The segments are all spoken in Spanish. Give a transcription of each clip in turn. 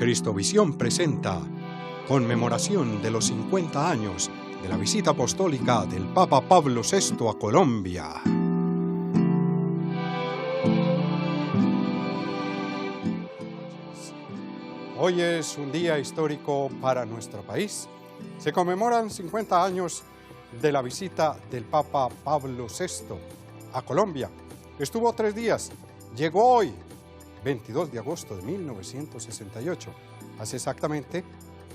Cristovisión presenta conmemoración de los 50 años de la visita apostólica del Papa Pablo VI a Colombia. Hoy es un día histórico para nuestro país. Se conmemoran 50 años de la visita del Papa Pablo VI a Colombia. Estuvo 3 días, llegó hoy, 22 de agosto de 1968, hace exactamente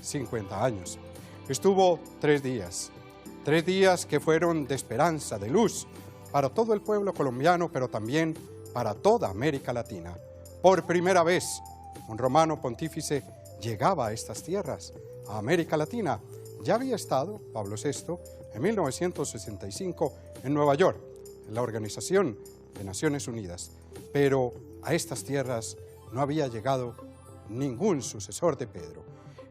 50 años. Estuvo 3 días que fueron de esperanza, de luz, para todo el pueblo colombiano, pero también para toda América Latina. Por primera vez, un romano pontífice llegaba a estas tierras, a América Latina. Ya había estado Pablo VI en 1965 en Nueva York, en la Organización de Naciones Unidas, pero a estas tierras no había llegado ningún sucesor de Pedro.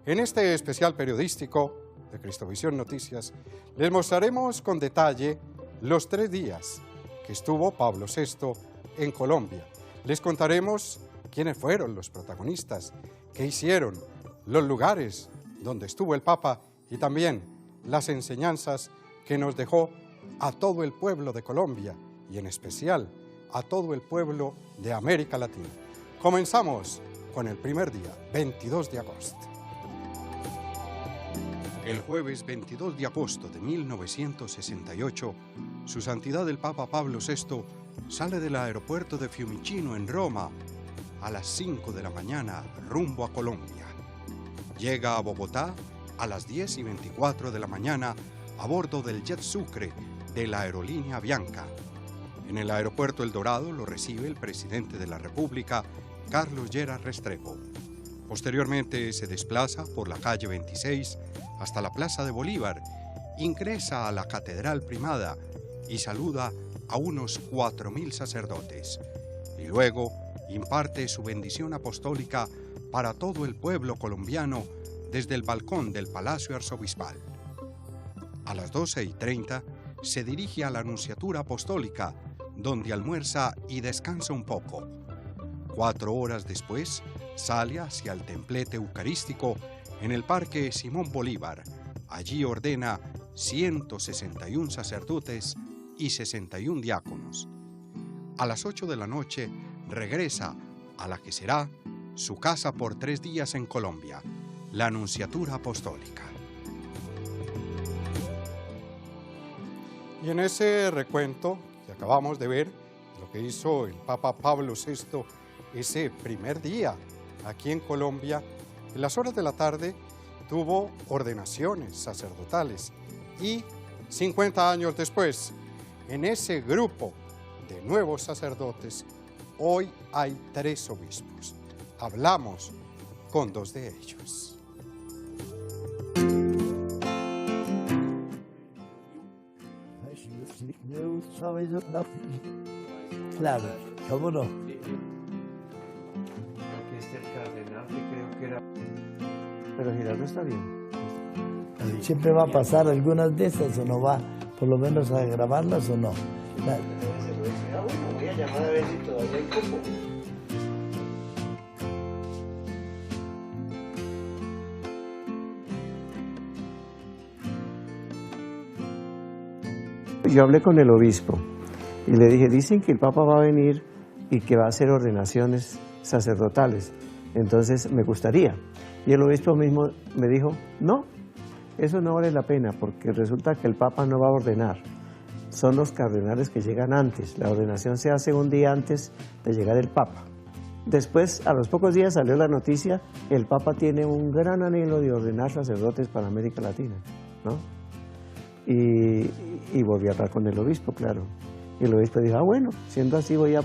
En este especial periodístico de Cristovisión Noticias, les mostraremos con detalle los 3 días que estuvo Pablo VI en Colombia. Les contaremos quiénes fueron los protagonistas, qué hicieron, los lugares donde estuvo el Papa y también las enseñanzas que nos dejó a todo el pueblo de Colombia y en especial a todo el pueblo de América Latina. Comenzamos con el primer día, 22 de agosto. El jueves 22 de agosto de 1968, Su Santidad el Papa Pablo VI sale del aeropuerto de Fiumicino en Roma a las 5 de la mañana rumbo a Colombia. Llega a Bogotá a las 10:24 de la mañana a bordo del Jet Sucre de la aerolínea Bianca. En el aeropuerto El Dorado lo recibe el presidente de la República, Carlos Lleras Restrepo. Posteriormente se desplaza por la calle 26 hasta la Plaza de Bolívar, ingresa a la Catedral Primada y saluda a unos 4.000 sacerdotes. Y luego imparte su bendición apostólica para todo el pueblo colombiano desde el balcón del Palacio Arzobispal. A las 12:30 se dirige a la Nunciatura Apostólica, donde almuerza y descansa un poco. 4 horas después, sale hacia el templete eucarístico en el Parque Simón Bolívar. Allí ordena 161 sacerdotes y 61 diáconos. A las 8 de la noche, regresa a la que será su casa por 3 días en Colombia, la Nunciatura Apostólica. Y en ese recuento que acabamos de ver, lo que hizo el Papa Pablo VI ese primer día aquí en Colombia, en las horas de la tarde tuvo ordenaciones sacerdotales y 50 años después, en ese grupo de nuevos sacerdotes, hoy hay 3 obispos. Hablamos con 2 de ellos. Claro, ¿cómo no? Aquí está el cardenal, que creo que era... Pero Giraldo está bien. Siempre va a pasar algunas de esas o no va, por lo menos a grabarlas o no. Voy a llamar a ver si todavía hay cupo. Yo hablé con el obispo y le dije, dicen que el Papa va a venir y que va a hacer ordenaciones sacerdotales, entonces me gustaría. Y el obispo mismo me dijo, no, eso no vale la pena, porque resulta que el Papa no va a ordenar, son los cardenales que llegan antes, la ordenación se hace un día antes de llegar el Papa. Después, a los pocos días salió la noticia, el Papa tiene un gran anhelo de ordenar sacerdotes para América Latina, ¿no? Y volví a hablar con el obispo, claro. Y el obispo dijo, bueno, siendo así voy a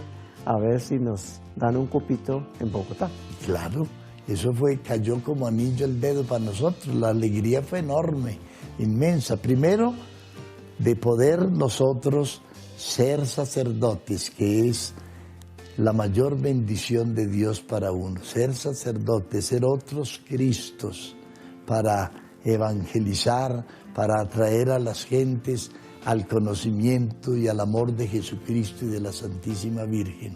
ver si nos dan un cupito en Bogotá. Claro, eso cayó como anillo al dedo para nosotros. La alegría fue enorme, inmensa. Primero, de poder nosotros ser sacerdotes, que es la mayor bendición de Dios para uno. Ser sacerdotes, ser otros Cristos para evangelizar, para atraer a las gentes al conocimiento y al amor de Jesucristo y de la Santísima Virgen.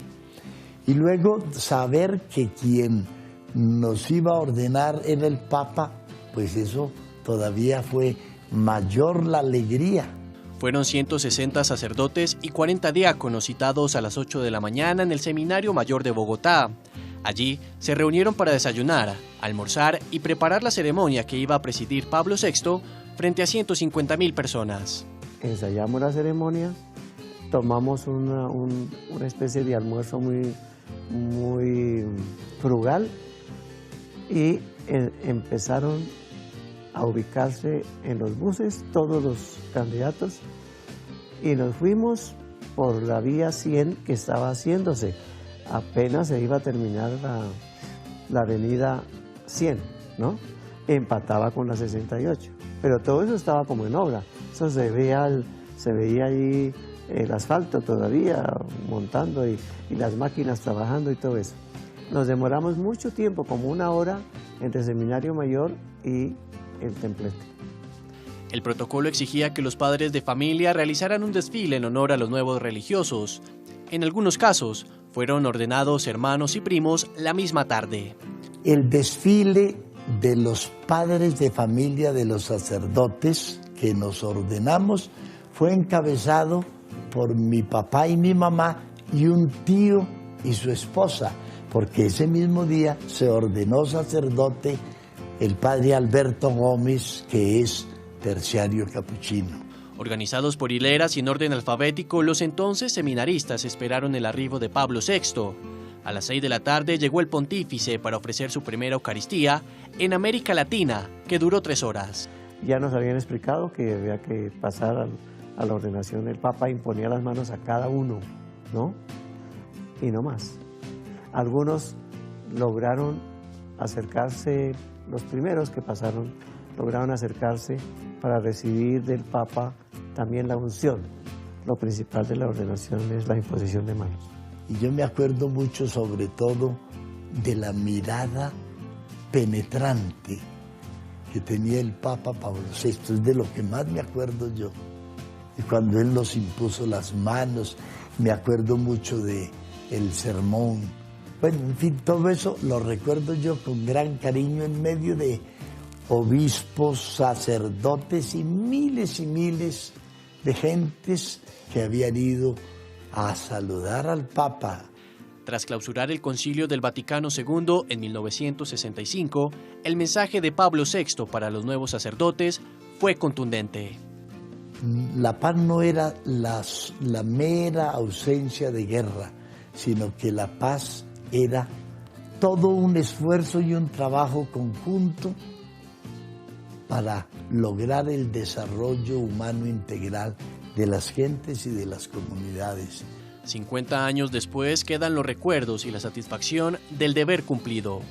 Y luego saber que quien nos iba a ordenar era el Papa, pues eso todavía fue mayor la alegría. Fueron 160 sacerdotes y 40 diáconos citados a las 8 de la mañana en el Seminario Mayor de Bogotá. Allí se reunieron para desayunar, almorzar y preparar la ceremonia que iba a presidir Pablo VI frente a 150.000 personas. Ensayamos la ceremonia, tomamos una especie de almuerzo muy frugal y empezaron a ubicarse en los buses todos los candidatos y nos fuimos por la vía 100 que estaba haciéndose. Apenas se iba a terminar la avenida 100, ¿no? Empataba con la 68, pero todo eso estaba como en obra. Eso se veía ahí el asfalto todavía montando y las máquinas trabajando y todo eso. Nos demoramos mucho tiempo, como 1 hora, entre el Seminario Mayor y el templete. El protocolo exigía que los padres de familia realizaran un desfile en honor a los nuevos religiosos. En algunos casos, fueron ordenados hermanos y primos la misma tarde. El desfile de los padres de familia de los sacerdotes que nos ordenamos fue encabezado por mi papá y mi mamá y un tío y su esposa, porque ese mismo día se ordenó sacerdote el padre Alberto Gómez, que es terciario capuchino. Organizados por hileras y en orden alfabético, los entonces seminaristas esperaron el arribo de Pablo VI. A las 6 de la tarde llegó el pontífice para ofrecer su primera Eucaristía en América Latina, que duró 3 horas. Ya nos habían explicado que había que pasar a la ordenación. El Papa imponía las manos a cada uno, ¿no? Y no más. Algunos lograron acercarse, los primeros que pasaron, lograron acercarse para recibir del Papa también la unción. Lo principal de la ordenación es la imposición de manos. Y yo me acuerdo mucho sobre todo de la mirada penetrante que tenía el Papa Pablo VI, es de lo que más me acuerdo yo. Y cuando él nos impuso las manos, me acuerdo mucho de el sermón. Bueno, en fin, todo eso lo recuerdo yo con gran cariño en medio de obispos, sacerdotes y miles de gentes que habían ido a saludar al Papa. Tras clausurar el Concilio del Vaticano II en 1965, el mensaje de Pablo VI para los nuevos sacerdotes fue contundente. La paz no era la mera ausencia de guerra, sino que la paz era todo un esfuerzo y un trabajo conjunto para lograr el desarrollo humano integral de las gentes y de las comunidades. 50 años después quedan los recuerdos y la satisfacción del deber cumplido.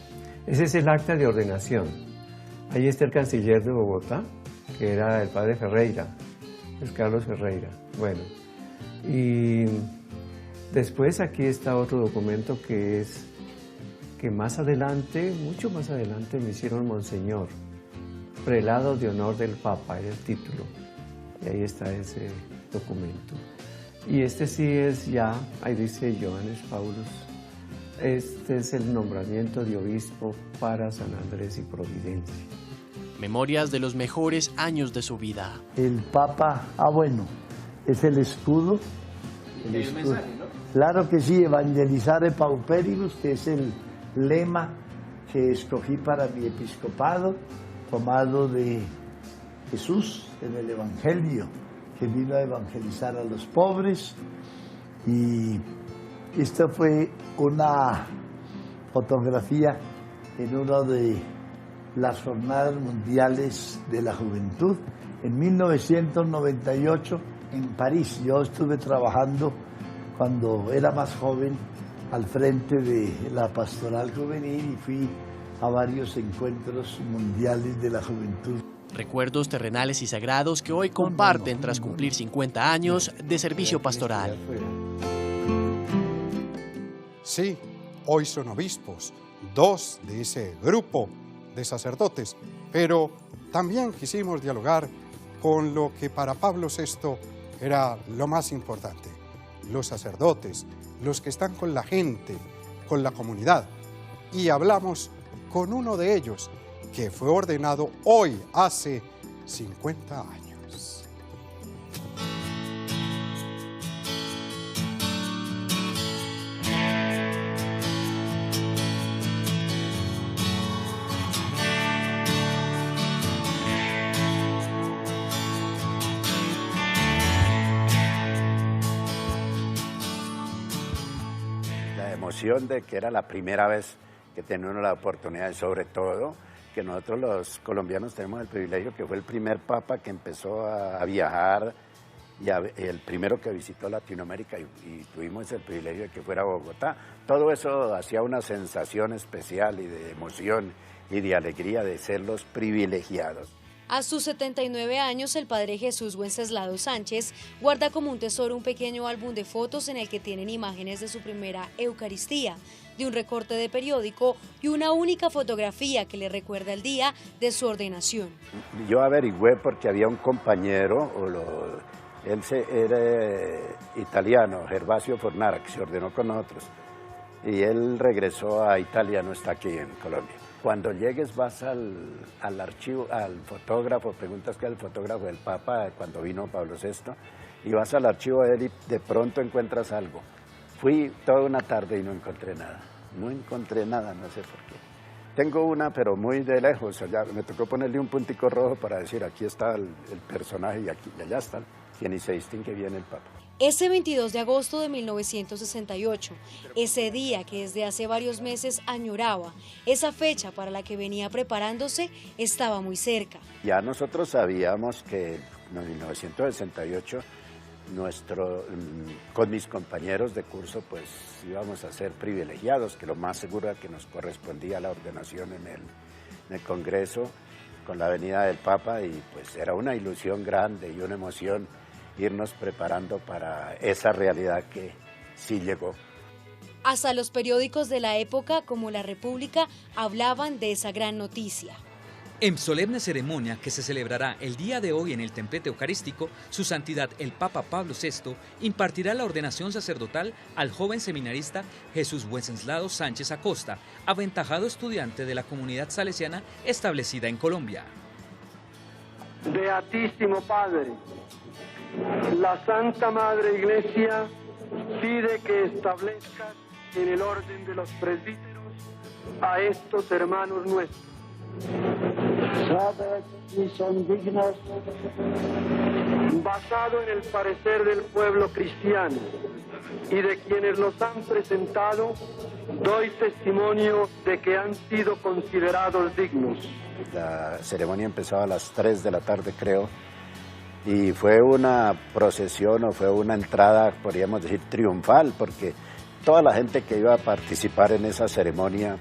Ese es el acta de ordenación. Ahí está el canciller de Bogotá, que era el padre Ferreira, es Carlos Ferreira. Bueno, y después aquí está otro documento que más adelante, mucho más adelante, me hicieron Monseñor. Prelado de honor del Papa, era el título. Y ahí está ese documento. Y este sí es ya, ahí dice Johannes Paulus, este es el nombramiento de obispo para San Andrés y Providencia. Memorias de los mejores años de su vida. El Papa, bueno, es el escudo. El escudo. Mensaje, ¿no? Claro que sí, Evangelizare Pauperibus, que es el lema que escogí para mi episcopado, tomado de Jesús en el Evangelio, que vino a evangelizar a los pobres. Y esta fue una fotografía en una de las Jornadas Mundiales de la Juventud en 1998 en París. Yo estuve trabajando cuando era más joven al frente de la pastoral juvenil y fui a varios encuentros mundiales de la juventud. Recuerdos terrenales y sagrados que hoy comparten tras cumplir 50 años de servicio pastoral. Sí, hoy son obispos, 2 de ese grupo de sacerdotes, pero también quisimos dialogar con lo que para Pablo VI era lo más importante, los sacerdotes, los que están con la gente, con la comunidad. Y hablamos con uno de ellos, que fue ordenado hoy hace 50 años. De que era la primera vez que teníamos la oportunidad, y sobre todo que nosotros los colombianos tenemos el privilegio que fue el primer papa que empezó a viajar y el primero que visitó Latinoamérica y tuvimos el privilegio de que fuera a Bogotá. Todo eso hacía una sensación especial y de emoción y de alegría de ser los privilegiados. A sus 79 años, el padre Jesús Wenceslao Sánchez guarda como un tesoro un pequeño álbum de fotos en el que tienen imágenes de su primera Eucaristía, de un recorte de periódico y una única fotografía que le recuerda el día de su ordenación. Yo averigüé porque había un compañero, él era italiano, Gervasio Fornara, que se ordenó con nosotros, y él regresó a Italia, no está aquí en Colombia. Cuando llegues vas al archivo, al fotógrafo, preguntas qué es el fotógrafo del Papa cuando vino Pablo VI, y vas al archivo de él y de pronto encuentras algo. Fui toda una tarde y no encontré nada, no sé por qué. Tengo una, pero muy de lejos, allá me tocó ponerle un puntico rojo para decir aquí está el personaje y aquí y allá está, quien y se distingue bien el Papa. Ese 22 de agosto de 1968, ese día que desde hace varios meses añoraba, esa fecha para la que venía preparándose estaba muy cerca. Ya nosotros sabíamos que en 1968 con mis compañeros de curso pues íbamos a ser privilegiados, que lo más seguro era que nos correspondía la ordenación en el Congreso con la venida del Papa, y pues era una ilusión grande y una emoción irnos preparando para esa realidad que sí llegó. Hasta los periódicos de la época, como La República, hablaban de esa gran noticia. En solemne ceremonia que se celebrará el día de hoy en el templete eucarístico, Su Santidad el Papa Pablo VI impartirá la ordenación sacerdotal al joven seminarista Jesús Wenceslao Sánchez Acosta, aventajado estudiante de la comunidad salesiana establecida en Colombia. Beatísimo Padre, la Santa Madre Iglesia pide que establezcas en el orden de los presbíteros a estos hermanos nuestros. Sabe y son dignos. Basado en el parecer del pueblo cristiano y de quienes los han presentado, doy testimonio de que han sido considerados dignos. La ceremonia empezaba a las 3 de la tarde, creo, y fue una procesión o fue una entrada, podríamos decir, triunfal, porque toda la gente que iba a participar en esa ceremonia,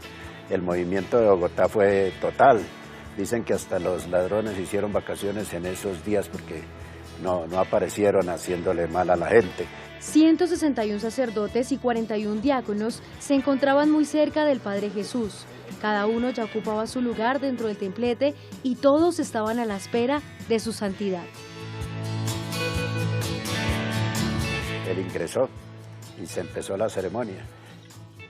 el movimiento de Bogotá fue total. Dicen que hasta los ladrones hicieron vacaciones en esos días porque no aparecieron haciéndole mal a la gente. 161 sacerdotes y 41 diáconos se encontraban muy cerca del Padre Jesús. Cada uno ya ocupaba su lugar dentro del templete y todos estaban a la espera de su santidad. Él ingresó y se empezó la ceremonia.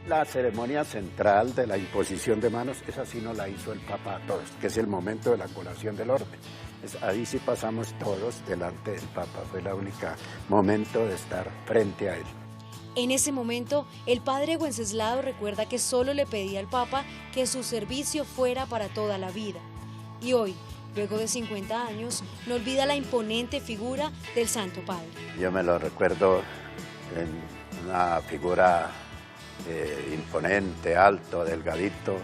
La ceremonia central de la imposición de manos, esa sí no la hizo el Papa a todos, que es el momento de la colación del orden. Ahí sí pasamos todos delante del Papa, fue el único momento de estar frente a él. En ese momento, el padre Wenceslao recuerda que solo le pedía al Papa que su servicio fuera para toda la vida. Y hoy, luego de 50 años, no olvida la imponente figura del Santo Padre. Yo me lo recuerdo en una figura imponente, alto, delgadito,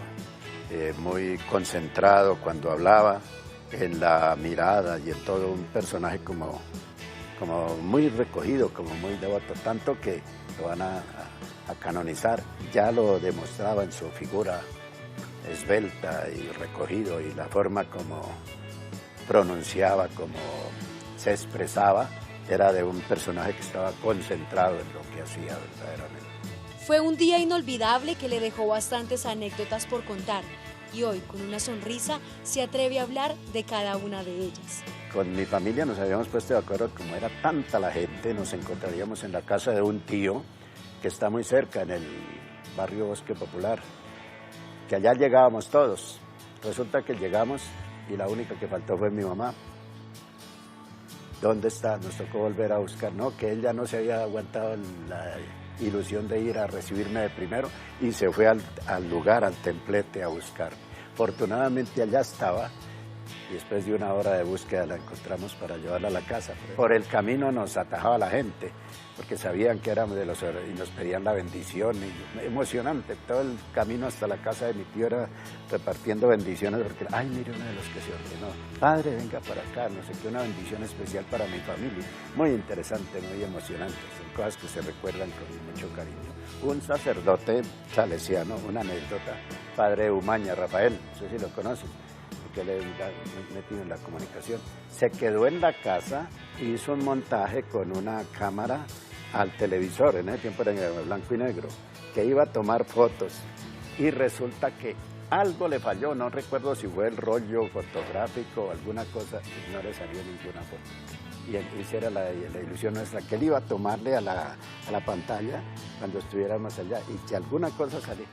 muy concentrado cuando hablaba, en la mirada y en todo, un personaje como muy recogido, como muy devoto, tanto que lo van a canonizar. Ya lo demostraba en su figura esbelta y recogido, y la forma como pronunciaba, como se expresaba, era de un personaje que estaba concentrado en lo que hacía verdaderamente. Fue un día inolvidable que le dejó bastantes anécdotas por contar, y hoy, con una sonrisa, se atreve a hablar de cada una de ellas. Con mi familia nos habíamos puesto de acuerdo, como era tanta la gente, nos encontraríamos en la casa de un tío que está muy cerca, en el barrio Bosque Popular, porque allá llegábamos todos. Resulta que llegamos y la única que faltó fue mi mamá. ¿Dónde está? Nos tocó volver a buscar, ¿no? Que él ya no se había aguantado la ilusión de ir a recibirme de primero y se fue al lugar, al templete, a buscar. Afortunadamente allá estaba y después de una hora de búsqueda la encontramos para llevarla a la casa. Por el camino nos atajaba la gente, porque sabían que éramos de los y nos pedían la bendición. Y emocionante, todo el camino hasta la casa de mi tío era repartiendo bendiciones, porque, ay, mire uno de los que se ordenó, padre, venga para acá, no sé qué, una bendición especial para mi familia. Muy interesante, muy emocionante, son cosas que se recuerdan con mucho cariño. Un sacerdote salesiano, una anécdota, padre Umaña, Rafael, no sé si lo conocen, que le he metido en la comunicación, se quedó en la casa, hizo un montaje con una cámara al televisor, en ese tiempo era en blanco y negro, que iba a tomar fotos y resulta que algo le falló, no recuerdo si fue el rollo fotográfico o alguna cosa, y no le salió ninguna foto. Y esa era la ilusión nuestra, que él iba a tomarle a la pantalla cuando estuviera más allá y que alguna cosa salió.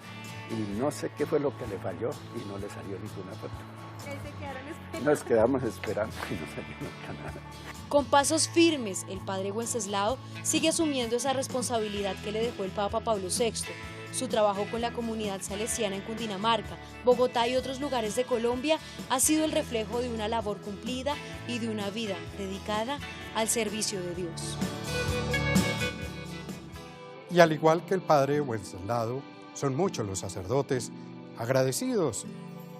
Y no sé qué fue lo que le falló y no le salió ninguna foto. Nos quedamos esperando y no salió nunca nada. Con pasos firmes, el padre Wenceslao sigue asumiendo esa responsabilidad que le dejó el Papa Pablo VI. Su trabajo con la comunidad salesiana en Cundinamarca, Bogotá y otros lugares de Colombia ha sido el reflejo de una labor cumplida y de una vida dedicada al servicio de Dios. Y al igual que el padre Wenceslao, son muchos los sacerdotes agradecidos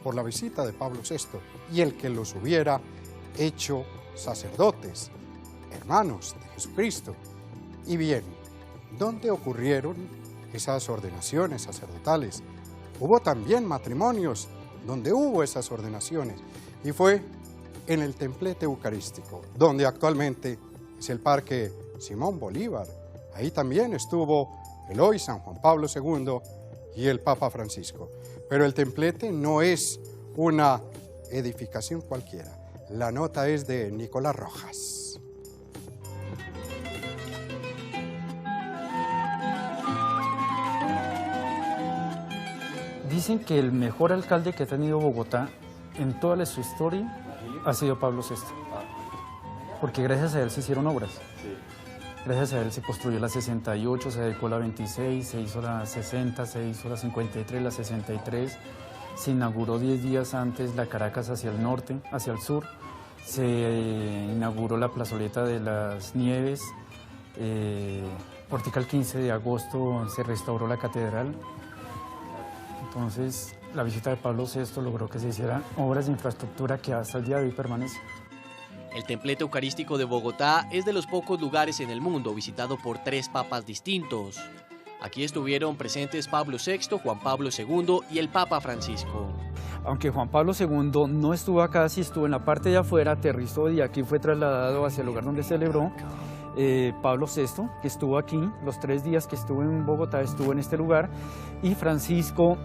por la visita de Pablo VI y el que los hubiera hecho sacerdotes, hermanos de Jesucristo. Y bien, ¿dónde ocurrieron esas ordenaciones sacerdotales? Hubo también matrimonios donde hubo esas ordenaciones y fue en el templete eucarístico, donde actualmente es el Parque Simón Bolívar. Ahí también estuvo el hoy San Juan Pablo II y el Papa Francisco. Pero el templete no es una edificación cualquiera. La nota es de Nicolás Rojas. Dicen que el mejor alcalde que ha tenido Bogotá en toda su historia ha sido Pablo VI. Porque gracias a él se hicieron obras. Gracias a él se construyó la 68, se dedicó la 26, se hizo la 60, se hizo la 53, la 63. Se inauguró 10 días antes la Caracas hacia el norte, hacia el sur. Se inauguró la plazoleta de las Nieves. Ahorita el 15 de agosto se restauró la catedral. Entonces, la visita de Pablo VI logró que se hicieran obras de infraestructura que hasta el día de hoy permanecen. El templete eucarístico de Bogotá es de los pocos lugares en el mundo visitado por 3 papas distintos. Aquí estuvieron presentes Pablo VI, Juan Pablo II y el Papa Francisco. Aunque Juan Pablo II no estuvo acá, sí estuvo en la parte de afuera, aterrizó y aquí fue trasladado hacia el lugar donde celebró. Pablo VI, que estuvo aquí, los 3 días que estuvo en Bogotá, estuvo en este lugar, y Francisco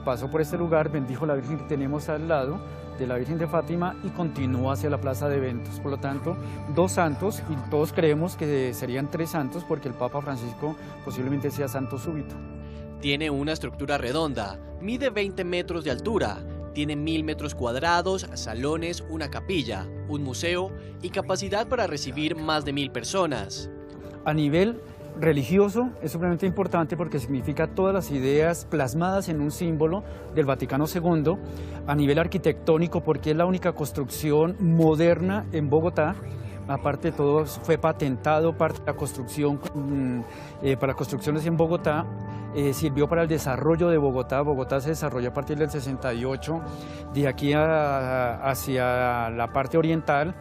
pasó por este lugar, bendijo la Virgen que tenemos al lado, de la Virgen de Fátima, y continuó hacia la plaza de eventos. Por lo tanto, 2 santos, y todos creemos que serían 3 santos, porque el Papa Francisco posiblemente sea santo súbito. Tiene una estructura redonda, mide 20 metros de altura, tiene 1000 metros cuadrados, salones, una capilla, un museo y capacidad para recibir más de 1000 personas. A nivel religioso es supremamente importante porque significa todas las ideas plasmadas en un símbolo del Vaticano II. A nivel arquitectónico, porque es la única construcción moderna en Bogotá. Aparte de todo, fue patentado parte de la construcción para construcciones en Bogotá. Sirvió para el desarrollo de Bogotá. Bogotá se desarrolló a partir del 68, de aquí hacia la parte oriental,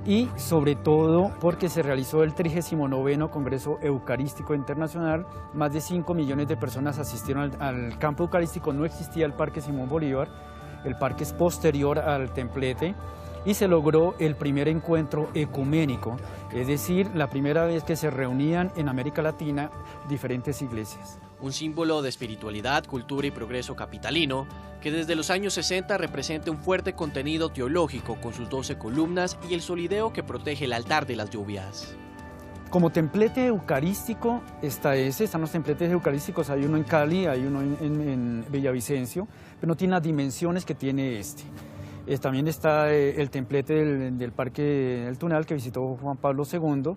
y sobre todo porque se realizó el 39º Congreso Eucarístico Internacional. Más de 5 millones de personas asistieron al campo eucarístico. No existía el Parque Simón Bolívar, el parque es posterior al templete, y se logró el primer encuentro ecuménico, es decir, la primera vez que se reunían en América Latina diferentes iglesias. Un símbolo de espiritualidad, cultura y progreso capitalino, que desde los años 60 representa un fuerte contenido teológico con sus 12 columnas y el solideo que protege el altar de las lluvias. Como templete eucarístico están los templetes eucarísticos, hay uno en Cali, hay uno en Villavicencio, pero no tiene las dimensiones que tiene este. También está el templete del Parque El Tunal que visitó Juan Pablo II,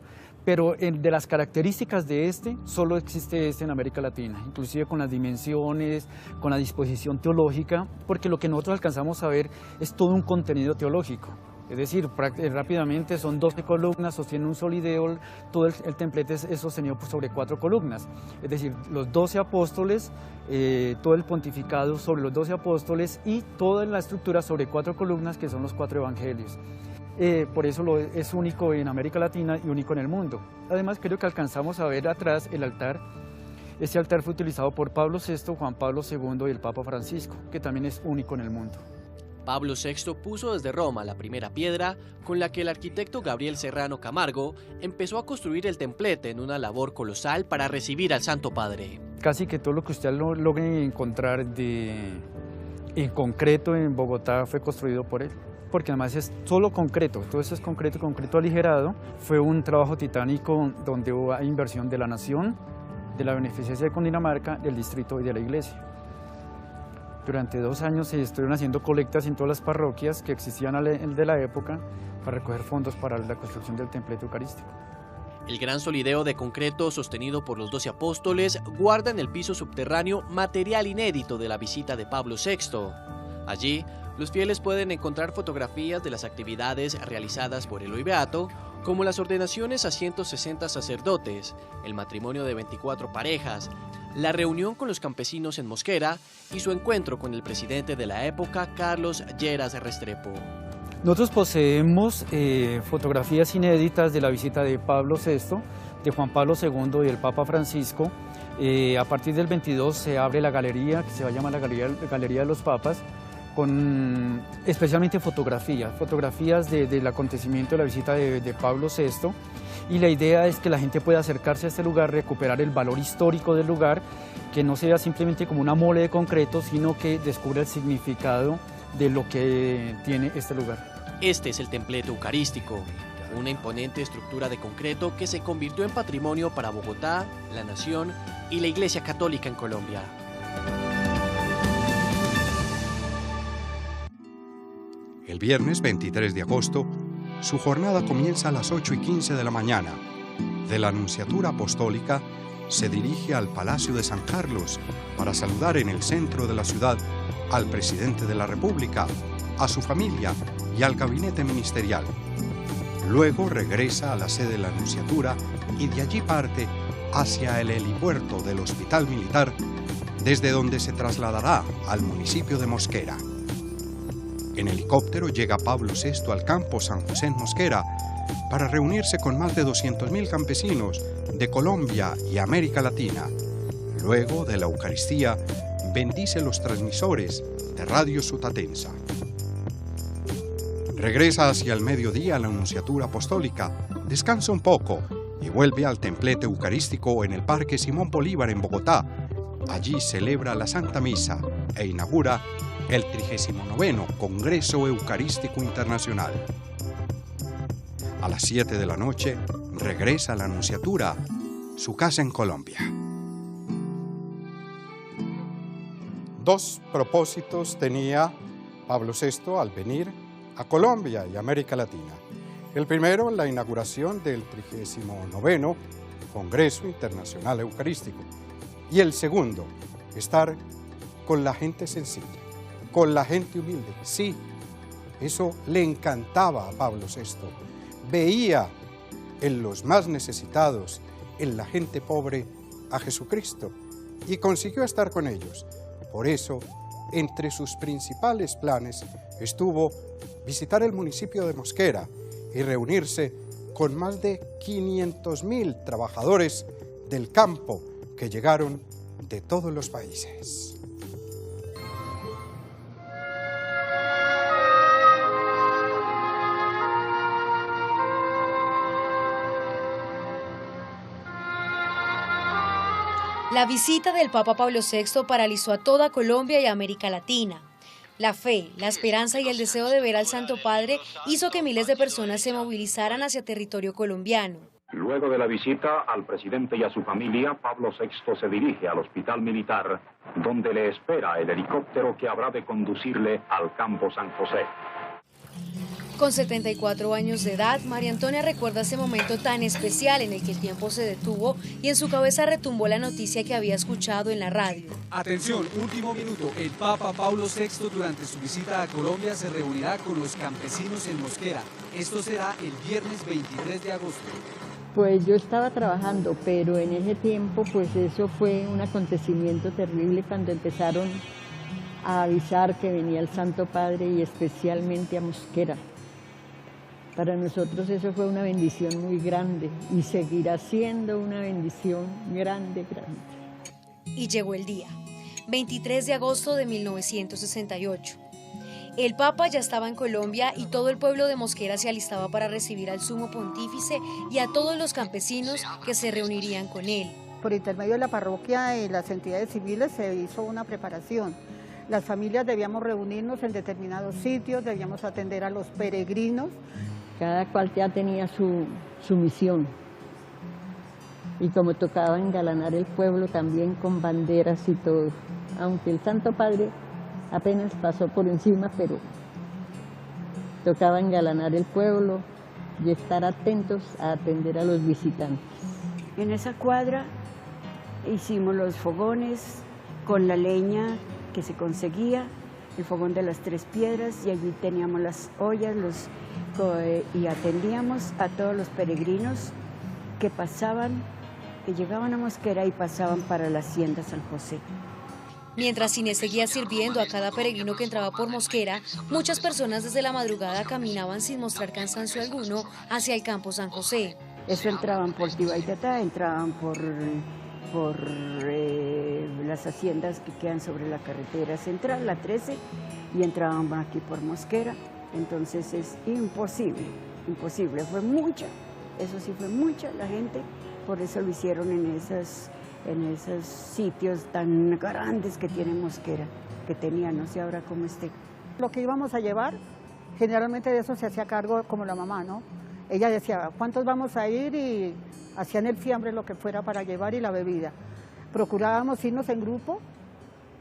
pero de las características de este, solo existe este en América Latina, inclusive con las dimensiones, con la disposición teológica, porque lo que nosotros alcanzamos a ver es todo un contenido teológico. Es decir, rápidamente son 12 columnas, sostiene un solideo, todo el templete es sostenido sobre 4 columnas. Es decir, los 12 apóstoles, todo el pontificado sobre los 12 apóstoles y toda la estructura sobre 4 columnas que son los 4 evangelios. Por eso es único en América Latina y único en el mundo. Además, creo que alcanzamos a ver atrás el altar. Este altar fue utilizado por Pablo VI, Juan Pablo II y el Papa Francisco, que también es único en el mundo. Pablo VI puso desde Roma la primera piedra con la que el arquitecto Gabriel Serrano Camargo empezó a construir el templete en una labor colosal para recibir al Santo Padre. Casi que todo lo que usted logre encontrar en concreto en Bogotá fue construido por él, porque además es solo concreto, todo eso es concreto aligerado. Fue un trabajo titánico donde hubo inversión de la nación, de la Beneficencia de Cundinamarca, del distrito y de la iglesia. Durante 2 años se estuvieron haciendo colectas en todas las parroquias que existían de la época para recoger fondos para la construcción del templete eucarístico. El gran solideo de concreto sostenido por los 12 apóstoles guarda en el piso subterráneo material inédito de la visita de Pablo VI. Allí, los fieles pueden encontrar fotografías de las actividades realizadas por el hoy beato, como las ordenaciones a 160 sacerdotes, el matrimonio de 24 parejas, la reunión con los campesinos en Mosquera y su encuentro con el presidente de la época, Carlos Lleras Restrepo. Nosotros poseemos fotografías inéditas de la visita de Pablo VI, de Juan Pablo II y del Papa Francisco. A partir del 22 se abre la galería, que se va a llamar la Galería de los Papas, con especialmente fotografías del acontecimiento de la visita de Pablo VI, y la idea es que la gente pueda acercarse a este lugar, recuperar el valor histórico del lugar, que no sea simplemente como una mole de concreto, sino que descubra el significado de lo que tiene este lugar. Este es el templete eucarístico, una imponente estructura de concreto que se convirtió en patrimonio para Bogotá, la nación y la Iglesia Católica en Colombia. El viernes 23 de agosto, su jornada comienza a las 8:15 de la mañana. De la Nunciatura Apostólica se dirige al Palacio de San Carlos para saludar en el centro de la ciudad al presidente de la República, a su familia y al gabinete ministerial. Luego regresa a la sede de la Nunciatura y de allí parte hacia el helipuerto del Hospital Militar, desde donde se trasladará al municipio de Mosquera. En helicóptero llega Pablo VI al campo San José en Mosquera para reunirse con más de 200.000 campesinos de Colombia y América Latina. Luego de la Eucaristía, bendice los transmisores de Radio Sutatensa. Regresa hacia el mediodía a la Nunciatura Apostólica, descansa un poco y vuelve al templete eucarístico en el Parque Simón Bolívar en Bogotá. Allí celebra la Santa Misa e inaugura el 39º Congreso Eucarístico Internacional. A las 7 de la noche regresa a la Nunciatura, su casa en Colombia. 2 propósitos tenía Pablo VI al venir a Colombia y América Latina. El primero, la inauguración del 39º Congreso Internacional Eucarístico. Y el segundo, estar con la gente sencilla, con la gente humilde. Sí, eso le encantaba a Pablo VI. Veía en los más necesitados, en la gente pobre, a Jesucristo y consiguió estar con ellos. Por eso, entre sus principales planes estuvo visitar el municipio de Mosquera y reunirse con más de 500.000 trabajadores del campo que llegaron de todos los países. La visita del Papa Pablo VI paralizó a toda Colombia y América Latina. La fe, la esperanza y el deseo de ver al Santo Padre hizo que miles de personas se movilizaran hacia territorio colombiano. Luego de la visita al presidente y a su familia, Pablo VI se dirige al hospital militar, donde le espera el helicóptero que habrá de conducirle al campo San José. Con 74 años de edad, María Antonia recuerda ese momento tan especial en el que el tiempo se detuvo y en su cabeza retumbó la noticia que había escuchado en la radio. Atención, último minuto. El Papa Pablo VI durante su visita a Colombia se reunirá con los campesinos en Mosquera. Esto será el viernes 23 de agosto. Pues yo estaba trabajando, pero en ese tiempo pues eso fue un acontecimiento terrible cuando empezaron a avisar que venía el Santo Padre y especialmente a Mosquera. Para nosotros eso fue una bendición muy grande y seguirá siendo una bendición grande, grande. Y llegó el día, 23 de agosto de 1968. El Papa ya estaba en Colombia y todo el pueblo de Mosquera se alistaba para recibir al Sumo Pontífice y a todos los campesinos que se reunirían con él. Por intermedio de la parroquia y las entidades civiles se hizo una preparación. Las familias debíamos reunirnos en determinados sitios, debíamos atender a los peregrinos. Cada cual ya tenía su misión. Y como tocaba engalanar el pueblo también con banderas y todo. Aunque el Santo Padre apenas pasó por encima, pero tocaba engalanar el pueblo y estar atentos a atender a los visitantes. En esa cuadra hicimos los fogones con la leña que se conseguía, el fogón de las 3 piedras, y allí teníamos las ollas y atendíamos a todos los peregrinos que pasaban, que llegaban a Mosquera y pasaban para la hacienda San José. Mientras Inés seguía sirviendo a cada peregrino que entraba por Mosquera, muchas personas desde la madrugada caminaban sin mostrar cansancio alguno hacia el campo San José. Eso entraban por Tibaitatá, entraban por las haciendas que quedan sobre la carretera central, la 13, y entraban aquí por Mosquera. Entonces es imposible, fue mucha, eso sí fue mucha la gente, por eso lo hicieron en esos sitios tan grandes que tiene Mosquera, que tenía, no sé ahora cómo esté. Lo que íbamos a llevar, generalmente de eso se hacía cargo como la mamá, ¿no? Ella decía, ¿cuántos vamos a ir? Y hacían el fiambre, lo que fuera para llevar, y la bebida. Procurábamos irnos en grupo,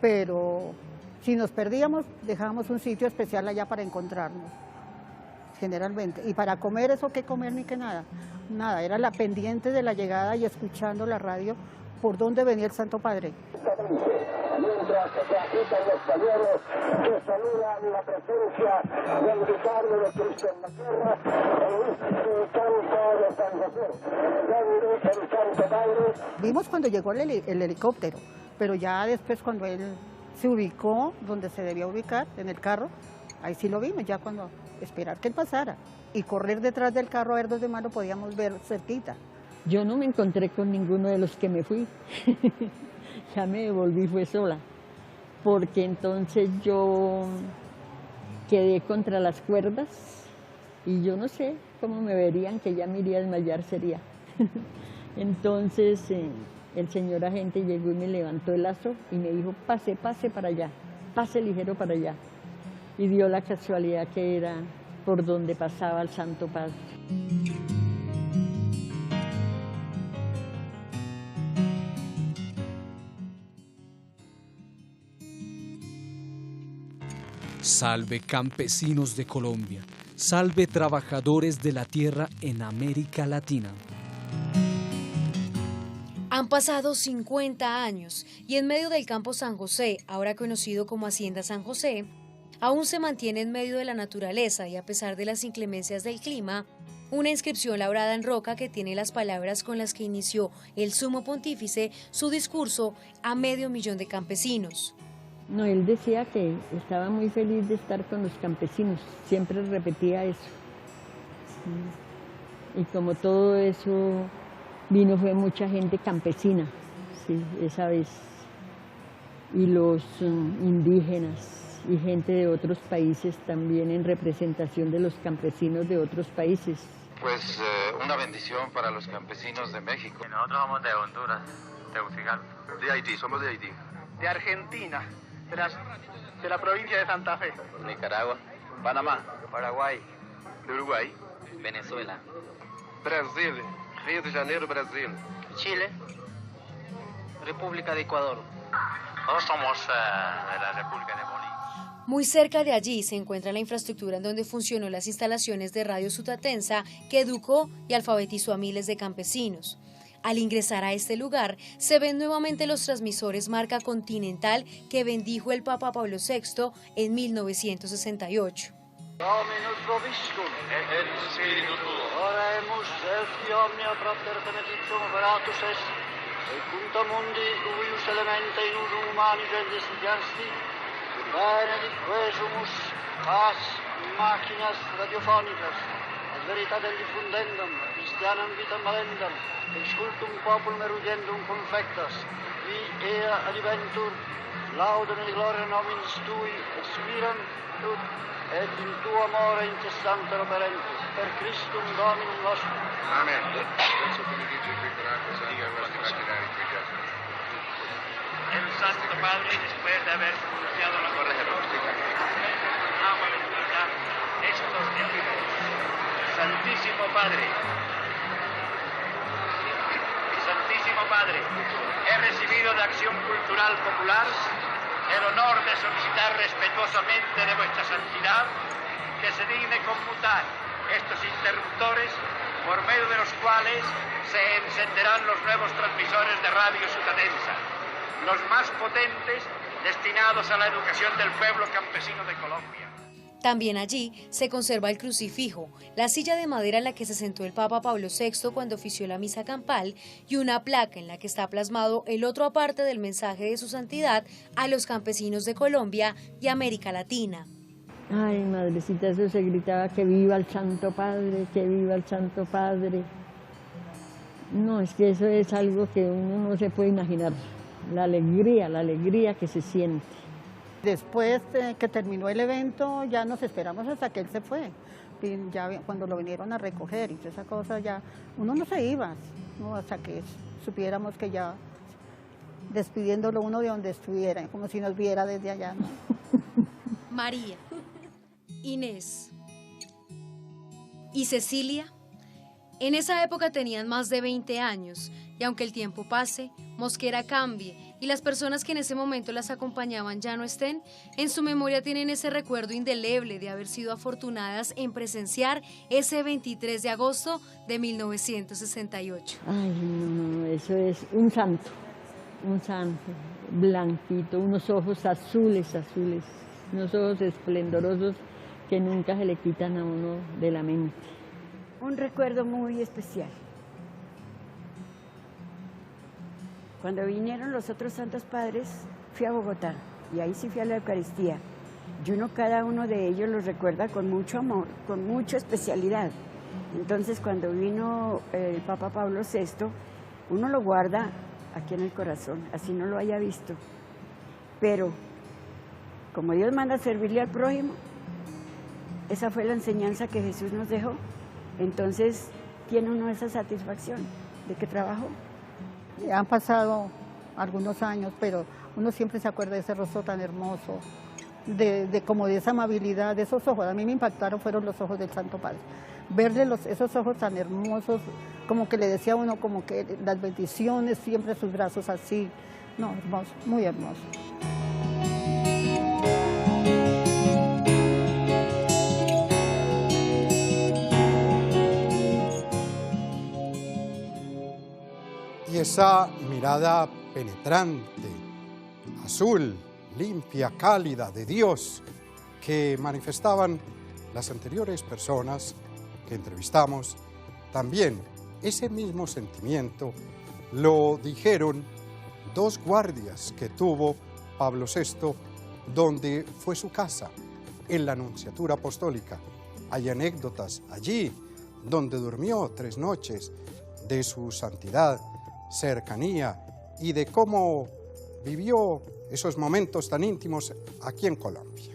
pero si nos perdíamos, dejábamos un sitio especial allá para encontrarnos, generalmente. Y para comer, eso qué comer ni qué nada. Nada, era la pendiente de la llegada y escuchando la radio por dónde venía el Santo Padre. Mientras se agitan los pañuelos que saludan la presencia del Vicario de Cristo en la tierra, el canto de San José, donde el Santo Padre. Vimos cuando llegó el helicóptero, pero ya después cuando él se ubicó donde se debía ubicar, en el carro, ahí sí lo vimos, ya cuando esperar que él pasara y correr detrás del carro a ver dónde más lo podíamos ver cerquita. Yo no me encontré con ninguno de los que me fui, ya me devolví, fue sola, porque entonces yo quedé contra las cuerdas y yo no sé cómo me verían, que ya me iría a desmayar sería. Entonces el señor agente llegó y me levantó el lazo y me dijo, pase, pase para allá, pase ligero para allá. Y dio la casualidad que era por donde pasaba el Santo Padre. Salve campesinos de Colombia, salve trabajadores de la tierra en América Latina. Han pasado 50 años y en medio del campo San José, ahora conocido como Hacienda San José, aún se mantiene en medio de la naturaleza y a pesar de las inclemencias del clima, una inscripción labrada en roca que tiene las palabras con las que inició el Sumo Pontífice su discurso a 500.000 de campesinos. No, él decía que estaba muy feliz de estar con los campesinos, siempre repetía eso. Y como todo eso vino, fue mucha gente campesina, sí, esa vez, y los indígenas y gente de otros países también en representación de los campesinos de otros países. Pues una bendición para los campesinos de México. Nosotros somos de Honduras, Tegucigalpa. De Haití, somos de Haití. De Argentina, de la provincia de Santa Fe. Nicaragua, Panamá, Paraguay, de Uruguay, Venezuela, Brasil, Río de Janeiro, Brasil. Chile, República de Ecuador. Nosotros somos de la República de Bolivia. Muy cerca de allí se encuentra la infraestructura en donde funcionó las instalaciones de Radio Sutatensa, que educó y alfabetizó a miles de campesinos. Al ingresar a este lugar, se ven nuevamente los transmisores marca Continental que bendijo el Papa Pablo VI en 1968. Dominus vobiscum, et spiritu tuo. Oremus selfie omnia propter benedictum operatus est, secunda mundi uius elemente in usum humani gentes diversi, benediquesumus as machinas radiophonicas, ad veritatem diffundendum, Christianam vitam valendam, excultum populum erudiendum confectas, vi ea aliventur, laudem et gloria nominis tui, expiram tut, et in tuo amore incessante operentus, per Christum Dominum nostrum. Amen. El Santo Padre, después de haber pronunciado la amabilidad, estos decimos: Santísimo Padre, Santísimo Padre, he recibido de Acción Cultural Popular el honor de solicitar respetuosamente de vuestra santidad que se digne conmutar estos interruptores por medio de los cuales se encenderán los nuevos transmisores de Radio Sutatensa, los más potentes destinados a la educación del pueblo campesino de Colombia. También allí se conserva el crucifijo, la silla de madera en la que se sentó el Papa Pablo VI cuando ofició la misa campal y una placa en la que está plasmado el otro aparte del mensaje de su santidad a los campesinos de Colombia y América Latina. Ay, madrecita, eso se gritaba: que viva el Santo Padre, que viva el Santo Padre. No, es que eso es algo que uno no se puede imaginar, la alegría que se siente. Después que terminó el evento, ya nos esperamos hasta que él se fue. Y ya cuando lo vinieron a recoger y toda esa cosa, ya uno no se iba, ¿no? Hasta que supiéramos que ya despidiéndolo uno de donde estuviera, como si nos viera desde allá, ¿no? María, Inés y Cecilia, en esa época tenían más de 20 años y aunque el tiempo pase, Mosquera cambie y las personas que en ese momento las acompañaban ya no estén, en su memoria tienen ese recuerdo indeleble de haber sido afortunadas en presenciar ese 23 de agosto de 1968. Ay, no, eso es un santo, blanquito, unos ojos azules, unos ojos esplendorosos que nunca se le quitan a uno de la mente. Un recuerdo muy especial. Cuando vinieron los otros santos padres, fui a Bogotá y ahí sí fui a la Eucaristía. Y cada uno de ellos los recuerda con mucho amor, con mucha especialidad. Entonces, cuando vino el Papa Pablo VI, uno lo guarda aquí en el corazón, así no lo haya visto. Pero, como Dios manda servirle al prójimo, esa fue la enseñanza que Jesús nos dejó. Entonces, tiene uno esa satisfacción de que trabajó. Han pasado algunos años, pero uno siempre se acuerda de ese rostro tan hermoso, como de esa amabilidad, de esos ojos. A mí me impactaron, fueron los ojos del Santo Padre. Verle esos ojos tan hermosos, como que le decía a uno, como que las bendiciones, siempre sus brazos así. No, hermoso, muy hermoso. Y esa mirada penetrante, azul, limpia, cálida de Dios que manifestaban las anteriores personas que entrevistamos, también ese mismo sentimiento lo dijeron dos guardias que tuvo Pablo VI, donde fue su casa, en la Nunciatura Apostólica. Hay anécdotas allí, donde durmió 3 noches, de su santidad, cercanía y de cómo vivió esos momentos tan íntimos aquí en Colombia.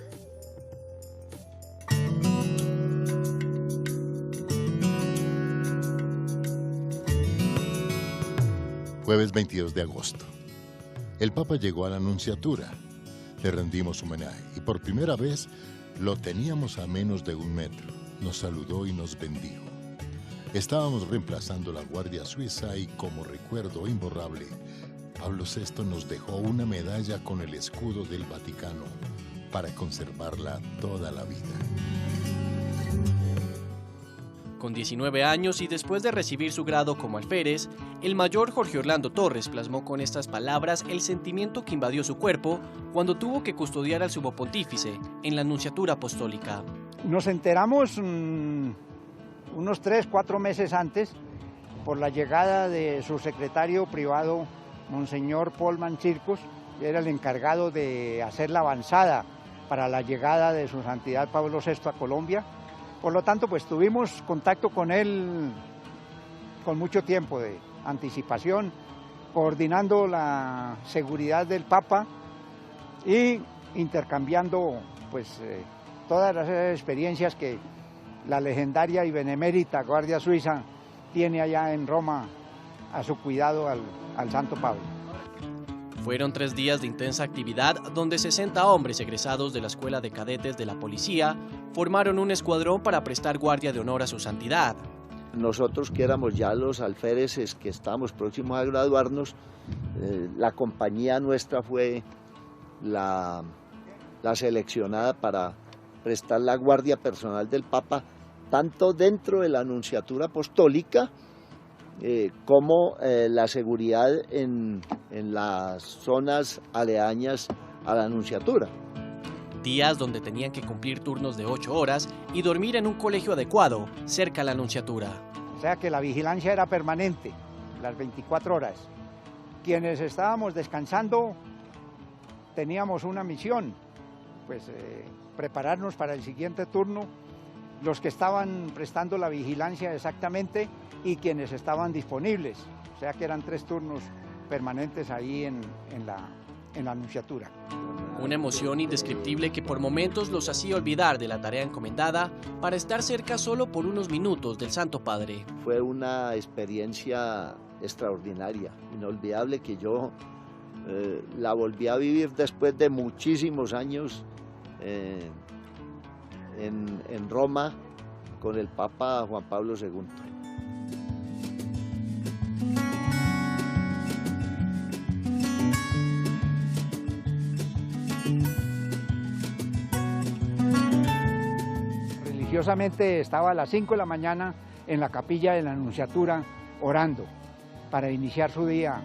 Jueves 22 de agosto. El Papa llegó a la Nunciatura. Le rendimos homenaje y por primera vez lo teníamos a menos de 1 metro. Nos saludó y nos bendijo. Estábamos reemplazando la Guardia Suiza y como recuerdo imborrable, Pablo VI nos dejó una medalla con el escudo del Vaticano para conservarla toda la vida. Con 19 años y después de recibir su grado como alférez, el mayor Jorge Orlando Torres plasmó con estas palabras el sentimiento que invadió su cuerpo cuando tuvo que custodiar al sumo pontífice en la Nunciatura Apostólica. Nos enteramos unos 3-4 meses antes por la llegada de su secretario privado, Monseñor Paul Mancircus, que era el encargado de hacer la avanzada para la llegada de su santidad Pablo VI a Colombia. Por lo tanto, pues tuvimos contacto con él con mucho tiempo de anticipación, coordinando la seguridad del Papa y intercambiando pues todas las experiencias que la legendaria y benemérita Guardia Suiza tiene allá en Roma a su cuidado al Santo Pablo. Fueron 3 días de intensa actividad donde 60 hombres egresados de la Escuela de Cadetes de la Policía formaron un escuadrón para prestar guardia de honor a su santidad. Nosotros que éramos ya los alféreces que estábamos próximos a graduarnos, la compañía nuestra fue la seleccionada para prestar la guardia personal del Papa, tanto dentro de la Nunciatura Apostólica como la seguridad en las zonas aledañas a la Nunciatura. Días donde tenían que cumplir turnos de 8 horas y dormir en un colegio adecuado cerca a la Nunciatura. O sea que la vigilancia era permanente, las 24 horas. Quienes estábamos descansando teníamos una misión, pues prepararnos para el siguiente turno, los que estaban prestando la vigilancia exactamente y quienes estaban disponibles. O sea que eran 3 turnos permanentes ahí en la Nunciatura. Una emoción indescriptible que por momentos los hacía olvidar de la tarea encomendada para estar cerca solo por unos minutos del Santo Padre. Fue una experiencia extraordinaria, inolvidable, que yo la volví a vivir después de muchísimos años en Roma con el Papa Juan Pablo II. Religiosamente estaba a las 5 de la mañana en la capilla de la Nunciatura orando para iniciar su día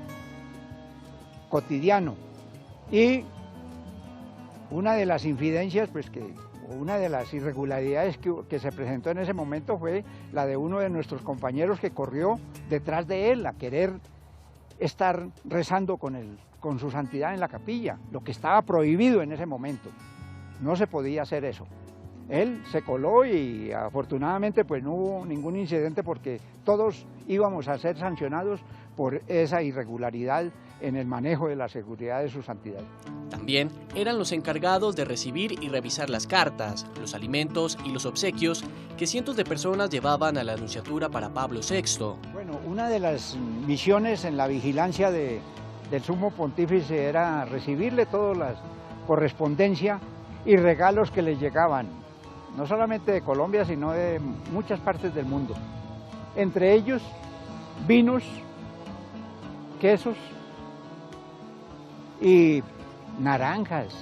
cotidiano. Y una de las infidencias, una de las irregularidades que se presentó en ese momento fue la de uno de nuestros compañeros que corrió detrás de él a querer estar rezando con su santidad en la capilla, lo que estaba prohibido en ese momento. No se podía hacer eso. Él se coló y afortunadamente pues no hubo ningún incidente porque todos íbamos a ser sancionados por esa irregularidad en el manejo de la seguridad de su santidad. También eran los encargados de recibir y revisar las cartas, los alimentos y los obsequios que cientos de personas llevaban a la Nunciatura para Pablo VI. Bueno, una de las misiones en la vigilancia del sumo pontífice era recibirle toda la correspondencia y regalos que le llegaban, no solamente de Colombia, sino de muchas partes del mundo. Entre ellos, vinos, quesos y naranjas,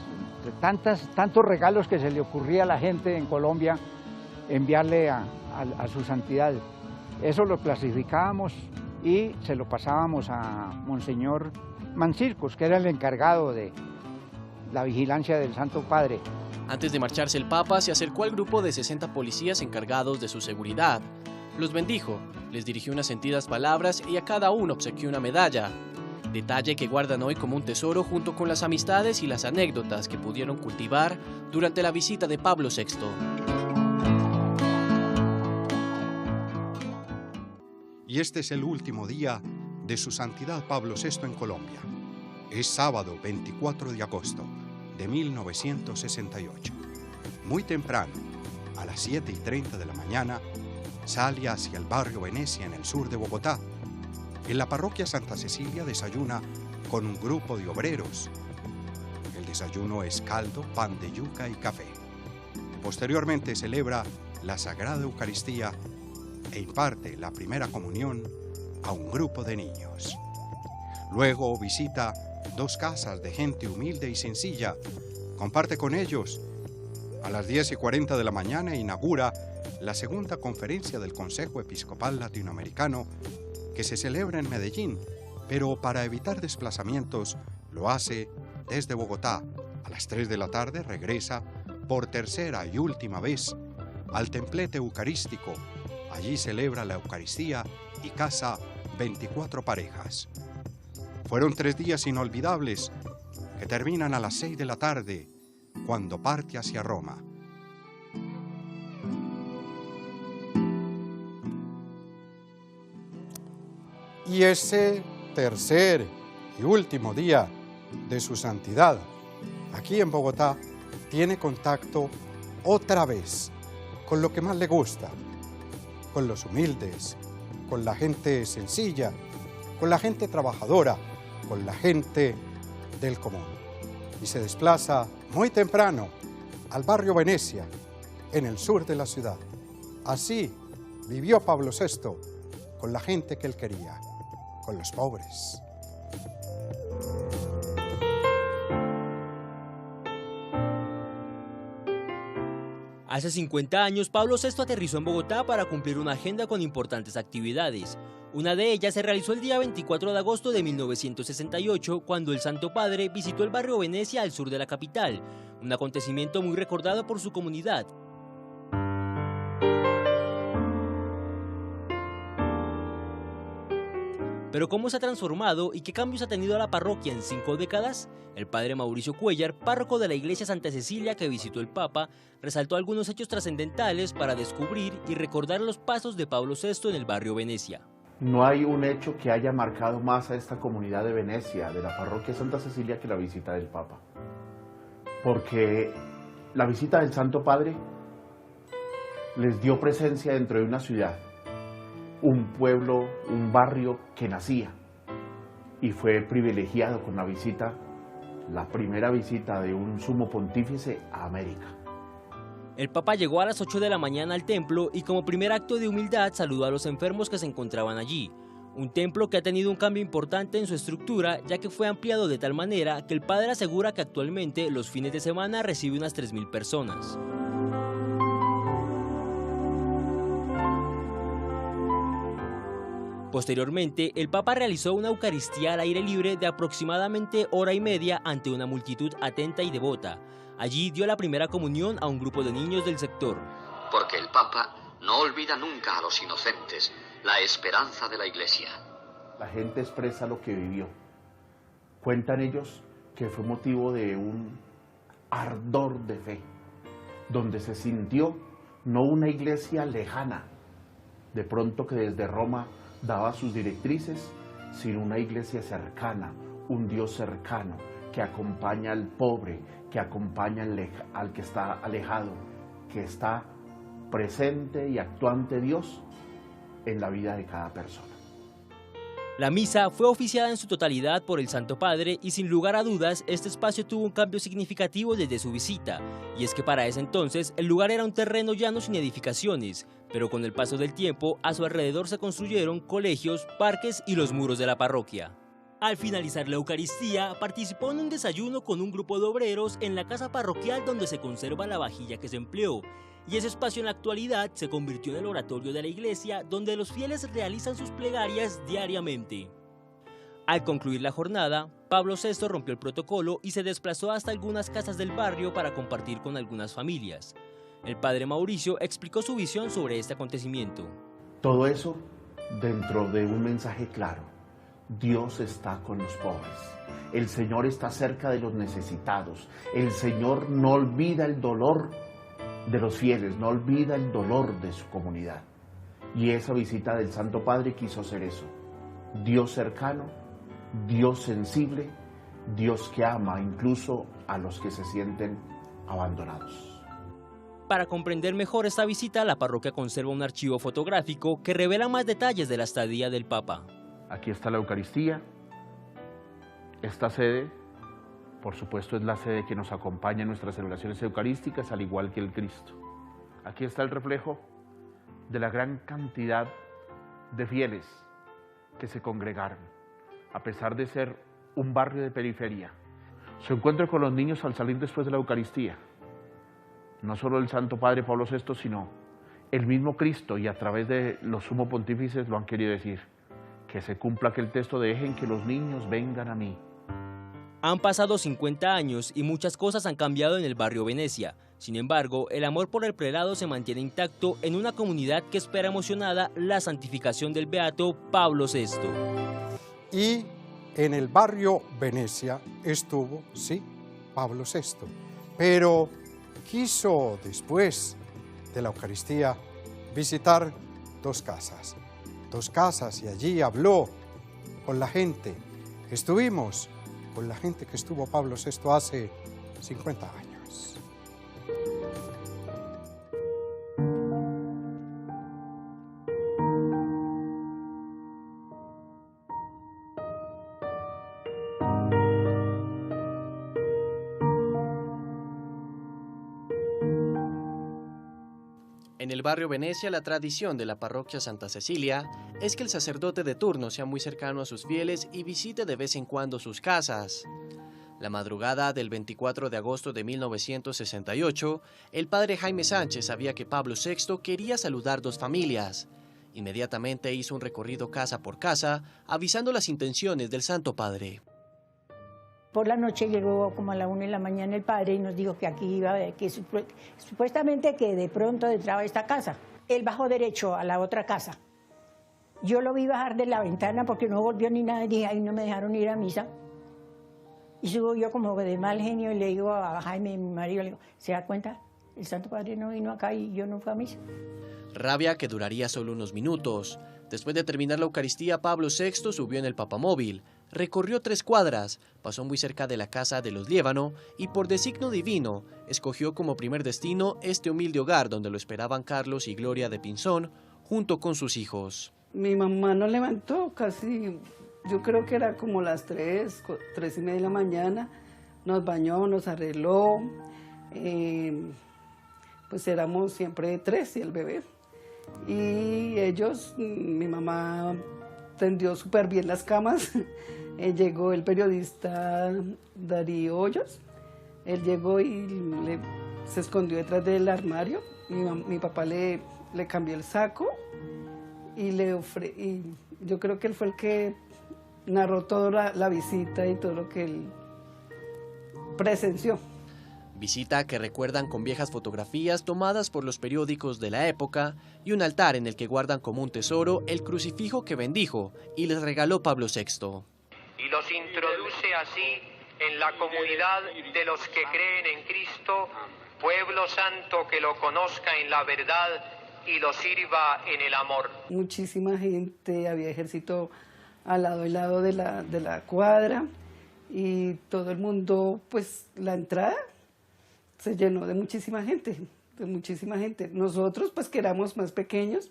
tantos regalos que se le ocurría a la gente en Colombia enviarle a su santidad. Eso lo clasificábamos y se lo pasábamos a Monseñor Mancircus, que era el encargado de la vigilancia del Santo Padre. Antes de marcharse el Papa se acercó al grupo de 60 policías encargados de su seguridad. Los bendijo, les dirigió unas sentidas palabras y a cada uno obsequió una medalla. Detalle que guardan hoy como un tesoro junto con las amistades y las anécdotas que pudieron cultivar durante la visita de Pablo VI. Y este es el último día de su santidad Pablo VI en Colombia. Es sábado 24 de agosto de 1968. Muy temprano, a las 7:30 de la mañana, sale hacia el barrio Venecia en el sur de Bogotá. En la parroquia Santa Cecilia desayuna con un grupo de obreros. El desayuno es caldo, pan de yuca y café. Posteriormente celebra la Sagrada Eucaristía e imparte la primera comunión a un grupo de niños. Luego visita 2 casas de gente humilde y sencilla, comparte con ellos. A las 10:40 de la mañana inaugura la segunda conferencia del Consejo Episcopal Latinoamericano que se celebra en Medellín, pero para evitar desplazamientos lo hace desde Bogotá. A las 3 de la tarde regresa por tercera y última vez al templete eucarístico. Allí celebra la Eucaristía y casa 24 parejas. Fueron 3 días inolvidables que terminan a las 6 de la tarde, cuando parte hacia Roma. Y ese tercer y último día de su santidad, aquí en Bogotá, tiene contacto otra vez con lo que más le gusta, con los humildes, con la gente sencilla, con la gente trabajadora, con la gente del común. Y se desplaza muy temprano al barrio Venecia, en el sur de la ciudad. Así vivió Pablo VI con la gente que él quería, con los pobres. Hace 50 años, Pablo VI aterrizó en Bogotá para cumplir una agenda con importantes actividades. Una de ellas se realizó el día 24 de agosto de 1968, cuando el Santo Padre visitó el barrio Venecia al sur de la capital, un acontecimiento muy recordado por su comunidad. Pero ¿cómo se ha transformado y qué cambios ha tenido la parroquia en 5 décadas? El padre Mauricio Cuellar, párroco de la iglesia Santa Cecilia que visitó el Papa, resaltó algunos hechos trascendentales para descubrir y recordar los pasos de Pablo VI en el barrio Venecia. No hay un hecho que haya marcado más a esta comunidad de Venecia, de la parroquia Santa Cecilia, que la visita del Papa. Porque la visita del Santo Padre les dio presencia dentro de una ciudad, un pueblo, un barrio que nacía, y fue privilegiado con la visita, la primera visita de un sumo pontífice a América. El Papa llegó a las 8 de la mañana al templo y como primer acto de humildad saludó a los enfermos que se encontraban allí. Un templo que ha tenido un cambio importante en su estructura, ya que fue ampliado de tal manera que el padre asegura que actualmente los fines de semana recibe unas 3.000 personas. Posteriormente, el Papa realizó una Eucaristía al aire libre de aproximadamente hora y media ante una multitud atenta y devota. Allí dio la primera comunión a un grupo de niños del sector. Porque el Papa no olvida nunca a los inocentes, la esperanza de la Iglesia. La gente expresa lo que vivió. Cuentan ellos que fue motivo de un ardor de fe, donde se sintió no una iglesia lejana, de pronto que desde Roma daba sus directrices, sino una iglesia cercana, un Dios cercano, que acompaña al pobre, que acompaña al que está alejado, que está presente y actuante Dios en la vida de cada persona. La misa fue oficiada en su totalidad por el Santo Padre y sin lugar a dudas este espacio tuvo un cambio significativo desde su visita, y es que para ese entonces el lugar era un terreno llano sin edificaciones, pero con el paso del tiempo a su alrededor se construyeron colegios, parques y los muros de la parroquia. Al finalizar la Eucaristía, participó en un desayuno con un grupo de obreros en la casa parroquial donde se conserva la vajilla que se empleó, y ese espacio en la actualidad se convirtió en el oratorio de la iglesia donde los fieles realizan sus plegarias diariamente. Al concluir la jornada, Pablo VI rompió el protocolo y se desplazó hasta algunas casas del barrio para compartir con algunas familias. El padre Mauricio explicó su visión sobre este acontecimiento. Todo eso dentro de un mensaje claro. Dios está con los pobres. El Señor está cerca de los necesitados. El Señor no olvida el dolor de los fieles, no olvida el dolor de su comunidad. Y esa visita del Santo Padre quiso ser eso. Dios cercano, Dios sensible, Dios que ama incluso a los que se sienten abandonados. Para comprender mejor esta visita, la parroquia conserva un archivo fotográfico que revela más detalles de la estadía del Papa. Aquí está la Eucaristía. Esta sede, por supuesto, es la sede que nos acompaña en nuestras celebraciones eucarísticas, al igual que el Cristo. Aquí está el reflejo de la gran cantidad de fieles que se congregaron, a pesar de ser un barrio de periferia. Su encuentro con los niños al salir después de la Eucaristía, no solo el Santo Padre Pablo VI, sino el mismo Cristo, y a través de los sumos pontífices lo han querido decir, que se cumpla aquel texto de dejen que los niños vengan a mí. Han pasado 50 años y muchas cosas han cambiado en el barrio Venecia. Sin embargo, el amor por el prelado se mantiene intacto en una comunidad que espera emocionada la santificación del beato Pablo VI. Y en el barrio Venecia estuvo, sí, Pablo VI, pero quiso después de la Eucaristía visitar dos casas y allí habló con la gente. Estuvimos con la gente que estuvo Pablo VI hace 50 años. En el barrio Venecia, la tradición de la parroquia Santa Cecilia es que el sacerdote de turno sea muy cercano a sus fieles y visite de vez en cuando sus casas. La madrugada del 24 de agosto de 1968, el padre Jaime Sánchez sabía que Pablo VI quería saludar dos familias. Inmediatamente hizo un recorrido casa por casa, avisando las intenciones del Santo Padre. Por la noche llegó como a la 1 de la mañana el padre y nos dijo que aquí iba, que supuestamente que de pronto entraba a esta casa. Él bajó derecho a la otra casa. Yo lo vi bajar de la ventana porque no volvió ni nada y dije, ahí no me dejaron ir a misa. Y subo yo como de mal genio y le digo a Jaime, mi marido, le digo, ¿se da cuenta? El Santo Padre no vino acá y yo no fui a misa. Rabia que duraría solo unos minutos. Después de terminar la Eucaristía, Pablo VI subió en el papamóvil, recorrió 3 cuadras, pasó muy cerca de la casa de los Liévano y por designio divino escogió como primer destino este humilde hogar donde lo esperaban Carlos y Gloria de Pinzón junto con sus hijos. Mi mamá nos levantó casi, yo creo que era como las 3:30 de la mañana, nos bañó, nos arregló, pues éramos siempre 3 y el bebé. Y ellos, mi mamá tendió súper bien las camas, llegó el periodista Darío Hoyos, él llegó y se escondió detrás del armario, mi papá le cambió el saco y yo creo que él fue el que narró toda la visita y todo lo que él presenció. Visita que recuerdan con viejas fotografías tomadas por los periódicos de la época y un altar en el que guardan como un tesoro el crucifijo que bendijo y les regaló Pablo VI. Y los introduce así en la comunidad de los que creen en Cristo, pueblo santo que lo conozca en la verdad y lo sirva en el amor. Muchísima gente, había ejército al lado y lado de la cuadra y todo el mundo, pues la entrada se llenó de muchísima gente, Nosotros, pues que éramos más pequeños,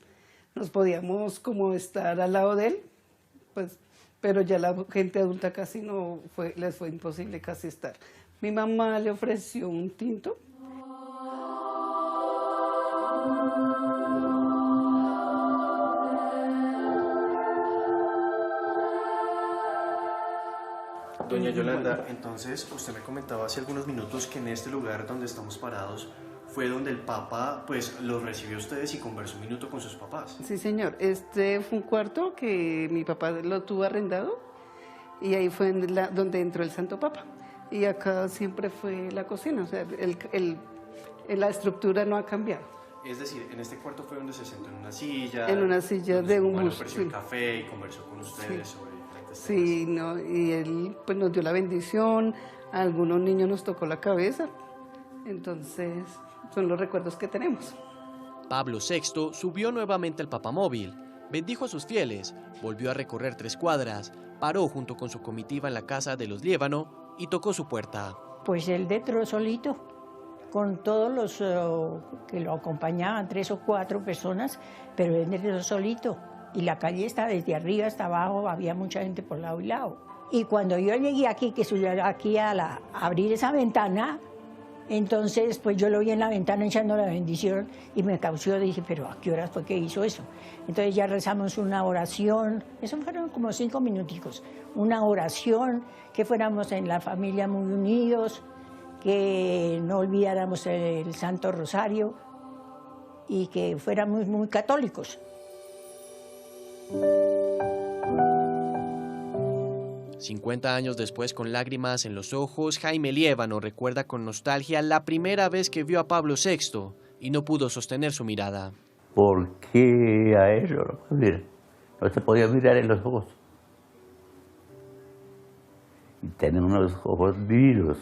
nos podíamos como estar al lado de él, pues, pero ya la gente adulta casi les fue imposible casi estar. Mi mamá le ofreció un tinto. Doña Yolanda, entonces usted me comentaba hace algunos minutos que en este lugar donde estamos parados fue donde el Papa pues los recibió a ustedes y conversó un minuto con sus papás. Sí, señor. Este fue un cuarto que mi papá lo tuvo arrendado y ahí fue donde entró el Santo Papa. Y acá siempre fue la cocina, o sea, la estructura no ha cambiado. Es decir, en este cuarto fue donde se sentó en una silla. En una silla de un bus. Ofreció el café y conversó con ustedes sobre... Sí, no, y él pues nos dio la bendición, a algunos niños nos tocó la cabeza, entonces son los recuerdos que tenemos. Pablo VI subió nuevamente al papamóvil, bendijo a sus fieles, volvió a recorrer 3 cuadras, paró junto con su comitiva en la casa de los Liévano y tocó su puerta. Pues él entró solito, con todos los que lo acompañaban, 3 o 4 personas, pero él entró solito. Y la calle está desde arriba hasta abajo, había mucha gente por lado y lado. Y cuando yo llegué aquí, que subí aquí a abrir esa ventana, Entonces, pues yo lo vi en la ventana echando la bendición y me caució, dije, pero ¿a qué horas fue que hizo eso? Entonces ya rezamos una oración, eso fueron como 5 minuticos, una oración, que fuéramos en la familia muy unidos, que no olvidáramos el Santo Rosario y que fuéramos muy católicos. 50 años después, con lágrimas en los ojos, Jaime Liévano recuerda con nostalgia la primera vez que vio a Pablo VI y no pudo sostener su mirada. ¿Por qué a eso? Mira, no se podía mirar en los ojos. Y tenía unos ojos divinos.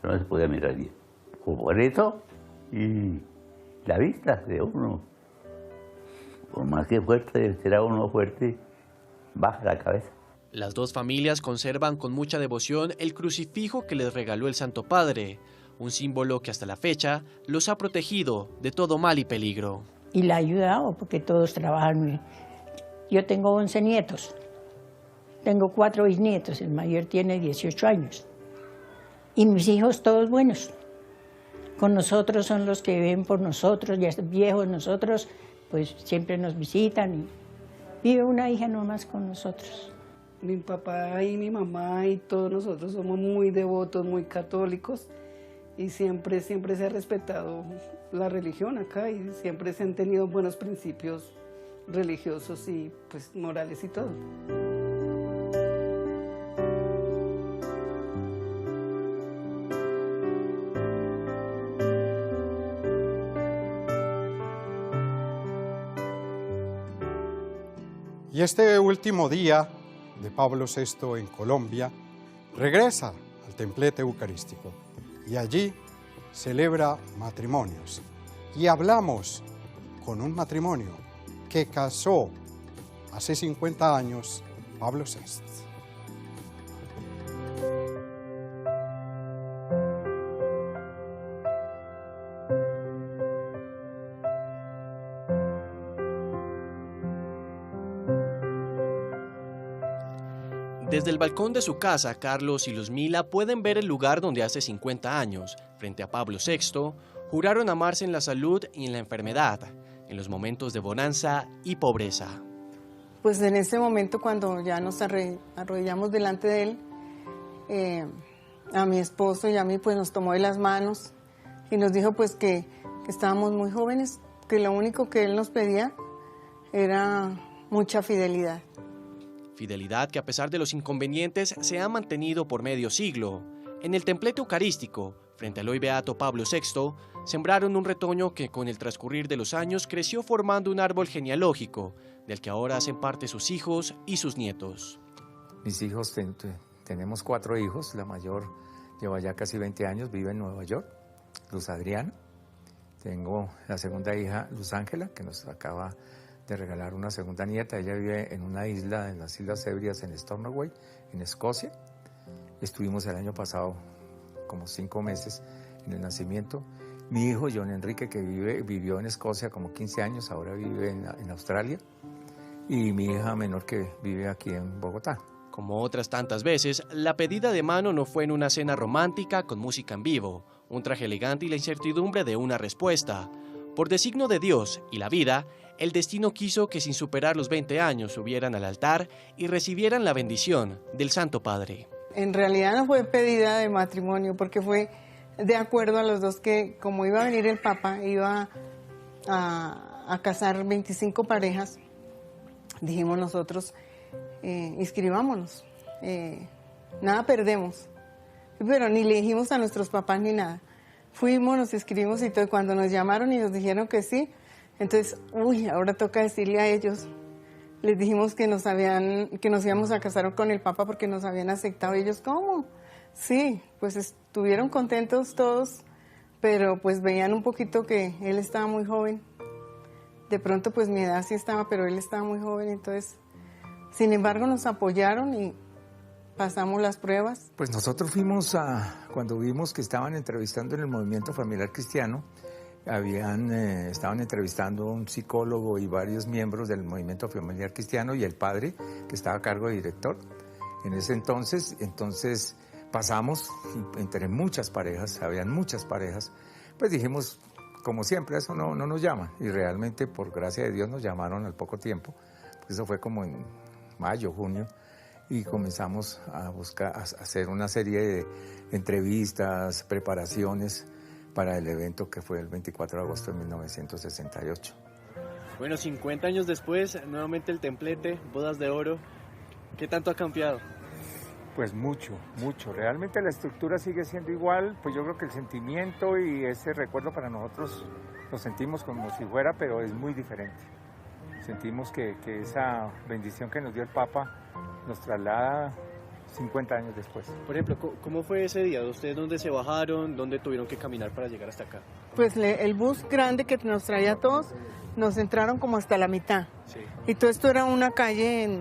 No se podía mirar bien. Por eso, y la vista de uno, por más que fuerte, será uno fuerte, baja la cabeza. Las dos familias conservan con mucha devoción el crucifijo que les regaló el Santo Padre, un símbolo que hasta la fecha los ha protegido de todo mal y peligro. Y la ha ayudado porque todos trabajan bien. Yo tengo 11 nietos, tengo 4 bisnietos, el mayor tiene 18 años. Y mis hijos todos buenos. Con nosotros son los que ven por nosotros, ya viejos nosotros, pues siempre nos visitan y vive una hija nomás con nosotros. Mi papá y mi mamá y todos nosotros somos muy devotos, muy católicos y siempre se ha respetado la religión acá y siempre se han tenido buenos principios religiosos y pues morales y todo. Y este último día de Pablo VI en Colombia, regresa al templete eucarístico y allí celebra matrimonios. Y hablamos con un matrimonio que casó hace 50 años Pablo VI. Desde el balcón de su casa, Carlos y Luzmila pueden ver el lugar donde hace 50 años, frente a Pablo VI, juraron amarse en la salud y en la enfermedad, en los momentos de bonanza y pobreza. Pues en ese momento, cuando ya nos arrodillamos delante de él, a mi esposo y a mí pues nos tomó de las manos y nos dijo pues que estábamos muy jóvenes, que lo único que él nos pedía era mucha fidelidad. Fidelidad que a pesar de los inconvenientes se ha mantenido por medio siglo. En el templete eucarístico, frente al hoy beato Pablo VI, sembraron un retoño que con el transcurrir de los años creció formando un árbol genealógico, del que ahora hacen parte sus hijos y sus nietos. Mis hijos, tenemos 4 hijos, la mayor lleva ya casi 20 años, vive en Nueva York, Luz Adriana. Tengo la segunda hija, Luz Ángela, que nos acaba de regalar una segunda nieta. Ella vive en una isla, en las Islas Hebrides, en Stornoway, en Escocia. Estuvimos el año pasado como 5 meses en el nacimiento. Mi hijo, John Enrique, que vivió en Escocia como 15 años, ahora vive en Australia. Y mi hija menor, que vive aquí en Bogotá. Como otras tantas veces, la pedida de mano no fue en una cena romántica con música en vivo, un traje elegante y la incertidumbre de una respuesta. Por designio de Dios y la vida, el destino quiso que sin superar los 20 años subieran al altar y recibieran la bendición del Santo Padre. En realidad no fue pedida de matrimonio, porque fue de acuerdo a los dos que, como iba a venir el Papa, iba a casar 25 parejas, dijimos nosotros, inscribámonos, nada perdemos, pero ni le dijimos a nuestros papás ni nada. Fuimos, nos inscribimos y todo, cuando nos llamaron y nos dijeron que sí, entonces, ahora toca decirle a ellos. Les dijimos que nos íbamos a casar con el Papa porque nos habían aceptado. Y ellos, ¿cómo? Sí, pues estuvieron contentos todos, pero pues veían un poquito que él estaba muy joven. De pronto, pues mi edad sí estaba, pero él estaba muy joven, entonces, sin embargo, nos apoyaron y pasamos las pruebas. Pues nosotros fuimos cuando vimos que estaban entrevistando en el Movimiento Familiar Cristiano, estaban entrevistando a un psicólogo y varios miembros del Movimiento Familiar Cristiano y el padre que estaba a cargo de director. En ese entonces pasamos entre muchas parejas, habían muchas parejas, pues dijimos, como siempre, eso no nos llama. Y realmente, por gracia de Dios, nos llamaron al poco tiempo. Pues eso fue como en mayo, junio, y comenzamos a buscar, a hacer una serie de entrevistas, preparaciones para el evento que fue el 24 de agosto de 1968. Bueno, 50 años después, nuevamente el templete, bodas de oro. ¿Qué tanto ha cambiado? Pues mucho. Realmente la estructura sigue siendo igual, pues yo creo que el sentimiento y ese recuerdo para nosotros lo sentimos como si fuera, pero es muy diferente. Sentimos que esa bendición que nos dio el Papa nos traslada 50 años después. Por ejemplo, ¿cómo fue ese día? ¿Ustedes dónde se bajaron? ¿Dónde tuvieron que caminar para llegar hasta acá? Pues el bus grande que nos traía a todos, nos entraron como hasta la mitad. Sí. Y todo esto era una calle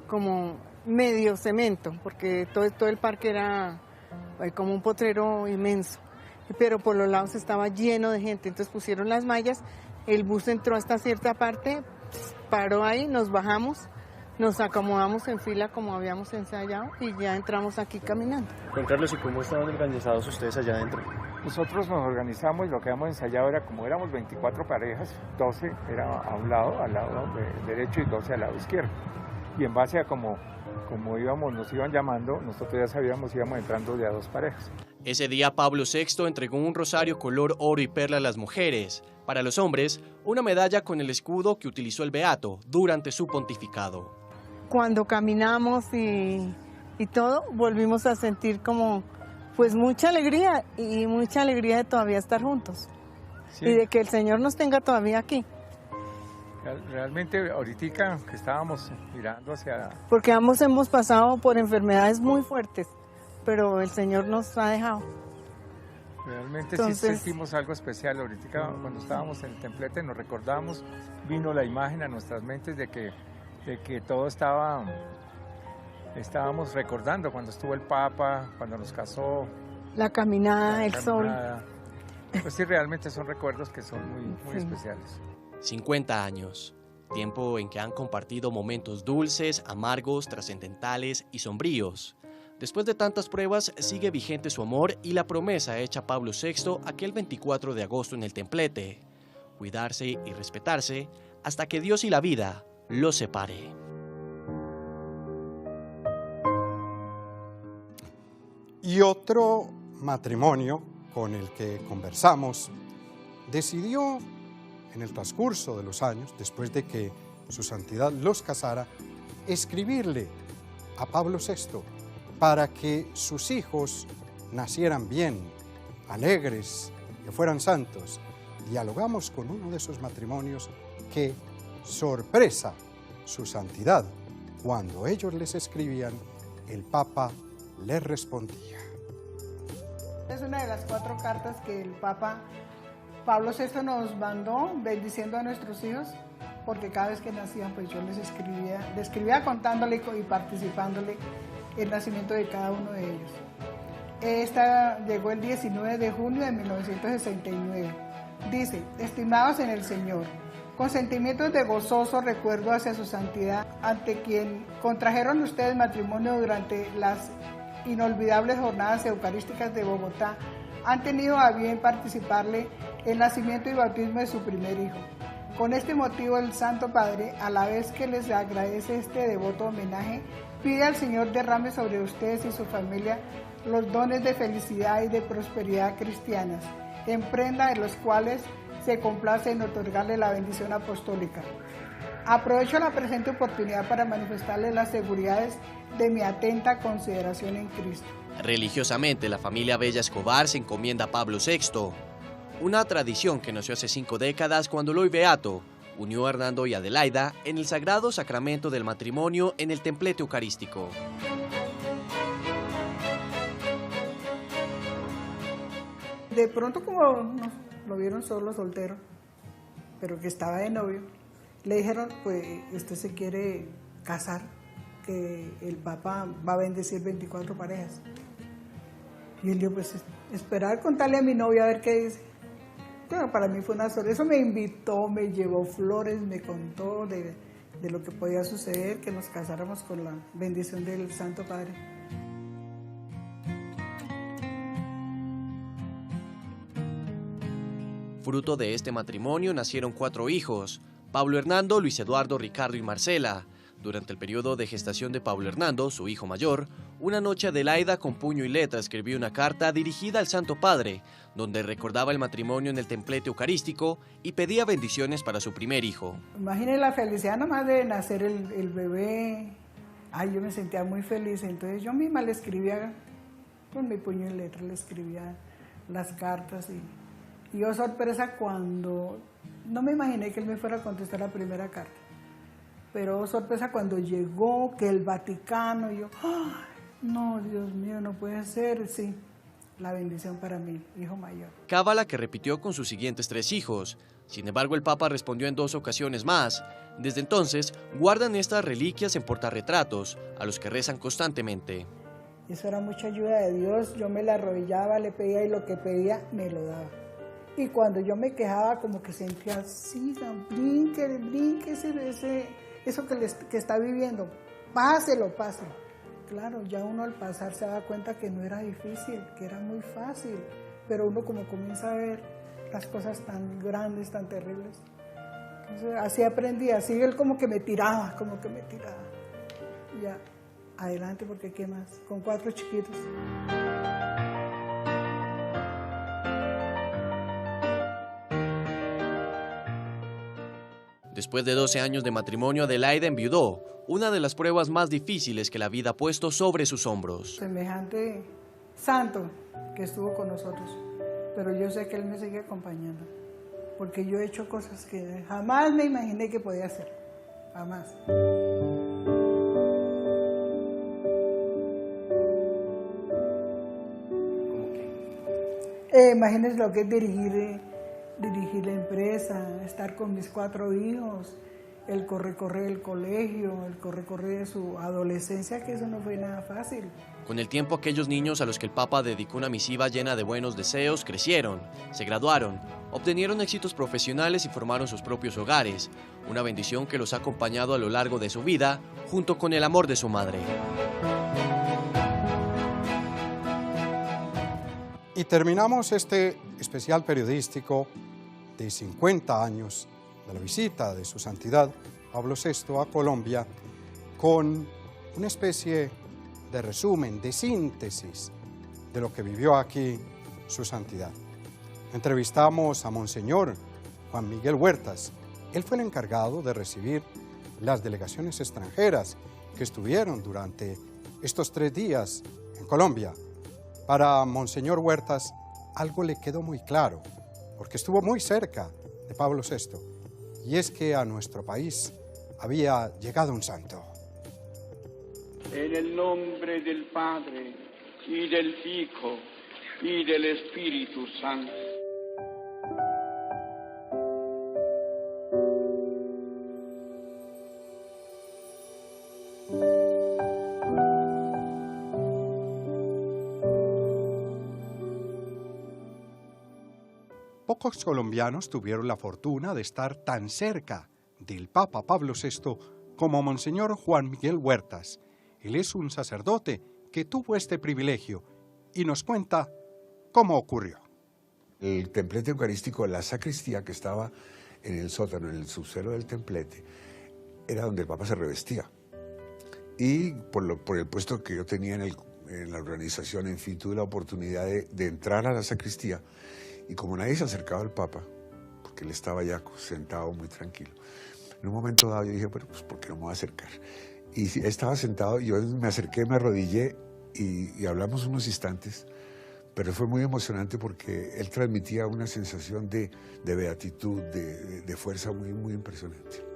como medio cemento, porque todo el parque era como un potrero inmenso. Pero por los lados estaba lleno de gente, entonces pusieron las mallas, el bus entró hasta cierta parte, paró ahí, nos bajamos, nos acomodamos en fila como habíamos ensayado y ya entramos aquí caminando. Juan Carlos, ¿y cómo estaban organizados ustedes allá adentro? Nosotros nos organizamos y lo que habíamos ensayado era, como éramos 24 parejas, 12 era al lado derecho y 12 al lado izquierdo. Y en base a como nos iban llamando, nosotros ya sabíamos, íbamos entrando de a 2 parejas. Ese día Pablo VI entregó un rosario color oro y perla a las mujeres. Para los hombres, una medalla con el escudo que utilizó el beato durante su pontificado. Cuando caminamos y todo, volvimos a sentir como pues mucha alegría y mucha alegría de todavía estar juntos. Sí. Y de que el Señor nos tenga todavía aquí. Realmente ahorita que estábamos mirando hacia... Porque ambos hemos pasado por enfermedades muy fuertes, pero el Señor nos ha dejado. Realmente sí sentimos algo especial. Ahorita cuando estábamos en el templete nos recordamos, vino la imagen a nuestras mentes de que todo estábamos recordando cuando estuvo el Papa, cuando nos casó. La caminada, el sol. Pues sí, realmente son recuerdos que son muy especiales. 50 años, tiempo en que han compartido momentos dulces, amargos, trascendentales y sombríos. Después de tantas pruebas, sigue vigente su amor y la promesa hecha a Pablo VI aquel 24 de agosto en el templete: cuidarse y respetarse hasta que Dios y la vida los separe. Y otro matrimonio con el que conversamos decidió, en el transcurso de los años, después de que su santidad los casara, escribirle a Pablo VI para que sus hijos nacieran bien, alegres, que fueran santos. Dialogamos con uno de esos matrimonios que, sorpresa, su santidad, cuando ellos les escribían, el Papa les respondía. Es una de las 4 cartas que el Papa Pablo VI nos mandó bendiciendo a nuestros hijos, porque cada vez que nacían, pues yo les escribía contándole y participándole el nacimiento de cada uno de ellos. Esta llegó el 19 de junio de 1969. Dice: estimados en el Señor, con sentimientos de gozoso recuerdo hacia su santidad, ante quien contrajeron ustedes matrimonio durante las inolvidables jornadas eucarísticas de Bogotá, han tenido a bien participarle el nacimiento y bautismo de su primer hijo. Con este motivo, el Santo Padre, a la vez que les agradece este devoto homenaje, pide al Señor derrame sobre ustedes y su familia los dones de felicidad y de prosperidad cristianas, en prenda de los cuales se complace en otorgarle la bendición apostólica. Aprovecho la presente oportunidad para manifestarles las seguridades de mi atenta consideración en Cristo. Religiosamente, la familia Bella Escobar se encomienda a Pablo VI, una tradición que nació hace 5 décadas cuando el hoy beato unió a Hernando y Adelaida en el sagrado sacramento del matrimonio en el templete eucarístico. De pronto, como lo vieron solo, soltero, pero que estaba de novio, le dijeron: pues usted se quiere casar, que el Papa va a bendecir 24 parejas. Y él dijo: pues esperar contarle a mi novia a ver qué dice. Bueno, para mí fue una sorpresa. Eso me invitó, me llevó flores, me contó de lo que podía suceder, que nos casáramos con la bendición del Santo Padre. Fruto de este matrimonio nacieron 4 hijos: Pablo Hernando, Luis Eduardo, Ricardo y Marcela. Durante el periodo de gestación de Pablo Hernando, su hijo mayor, una noche Adelaida con puño y letra escribió una carta dirigida al Santo Padre, donde recordaba el matrimonio en el templete eucarístico y pedía bendiciones para su primer hijo. Imaginen la felicidad nomás de nacer el bebé. Ay, yo me sentía muy feliz, entonces yo misma le escribía con mi puño y letra, le escribía las cartas y yo sorpresa cuando, no me imaginé que él me fuera a contestar la primera carta. Pero sorpresa cuando llegó, que el Vaticano, y yo, ¡ay! No, Dios mío, no puede ser, sí, la bendición para mi hijo mayor. Cábala que repitió con sus siguientes 3 hijos. Sin embargo, el Papa respondió en 2 ocasiones más. Desde entonces, guardan estas reliquias en portarretratos, a los que rezan constantemente. Eso era mucha ayuda de Dios, yo me la arrodillaba, le pedía y lo que pedía me lo daba. Y cuando yo me quejaba, como que sentía así, brinque, eso que está viviendo, páselo. Claro, ya uno al pasar se da cuenta que no era difícil, que era muy fácil, pero uno como comienza a ver las cosas tan grandes, tan terribles. Entonces, así aprendí, así él como que me tiraba. Ya, adelante, porque ¿qué más? Con 4 chiquitos. Después de 12 años de matrimonio, Adelaida enviudó, una de las pruebas más difíciles que la vida ha puesto sobre sus hombros. Semejante santo que estuvo con nosotros, pero yo sé que él me sigue acompañando, porque yo he hecho cosas que jamás me imaginé que podía hacer, jamás. Imagínense lo que es dirigir la empresa, estar con mis 4 hijos, el corre del colegio, el corre de su adolescencia, que eso no fue nada fácil. Con el tiempo, aquellos niños a los que el Papa dedicó una misiva llena de buenos deseos crecieron, se graduaron, obtenieron éxitos profesionales y formaron sus propios hogares, una bendición que los ha acompañado a lo largo de su vida, junto con el amor de su madre. Y terminamos este especial periodístico de 50 años de la visita de su santidad Pablo VI a Colombia con una especie de resumen, de síntesis de lo que vivió aquí su santidad. Entrevistamos a Monseñor Juan Miguel Huertas. Él fue el encargado de recibir las delegaciones extranjeras que estuvieron durante estos 3 días en Colombia. Para Monseñor Huertas algo le quedó muy claro, porque estuvo muy cerca de Pablo VI, y es que a nuestro país había llegado un santo. En el nombre del Padre, y del Hijo, y del Espíritu Santo. Pocos colombianos tuvieron la fortuna de estar tan cerca del Papa Pablo VI como Monseñor Juan Miguel Huertas. Él es un sacerdote que tuvo este privilegio y nos cuenta cómo ocurrió. El templete eucarístico, la sacristía que estaba en el sótano, en el subsuelo del templete, era donde el Papa se revestía. Y por el puesto que yo tenía en la organización, en fin, tuve la oportunidad de entrar a la sacristía. Y como nadie se acercaba al Papa, porque él estaba ya sentado muy tranquilo, en un momento dado yo dije, bueno, pues ¿por qué no me voy a acercar? Y estaba sentado, yo me acerqué, me arrodillé y hablamos unos instantes, pero fue muy emocionante porque él transmitía una sensación de beatitud, de fuerza muy, muy impresionante.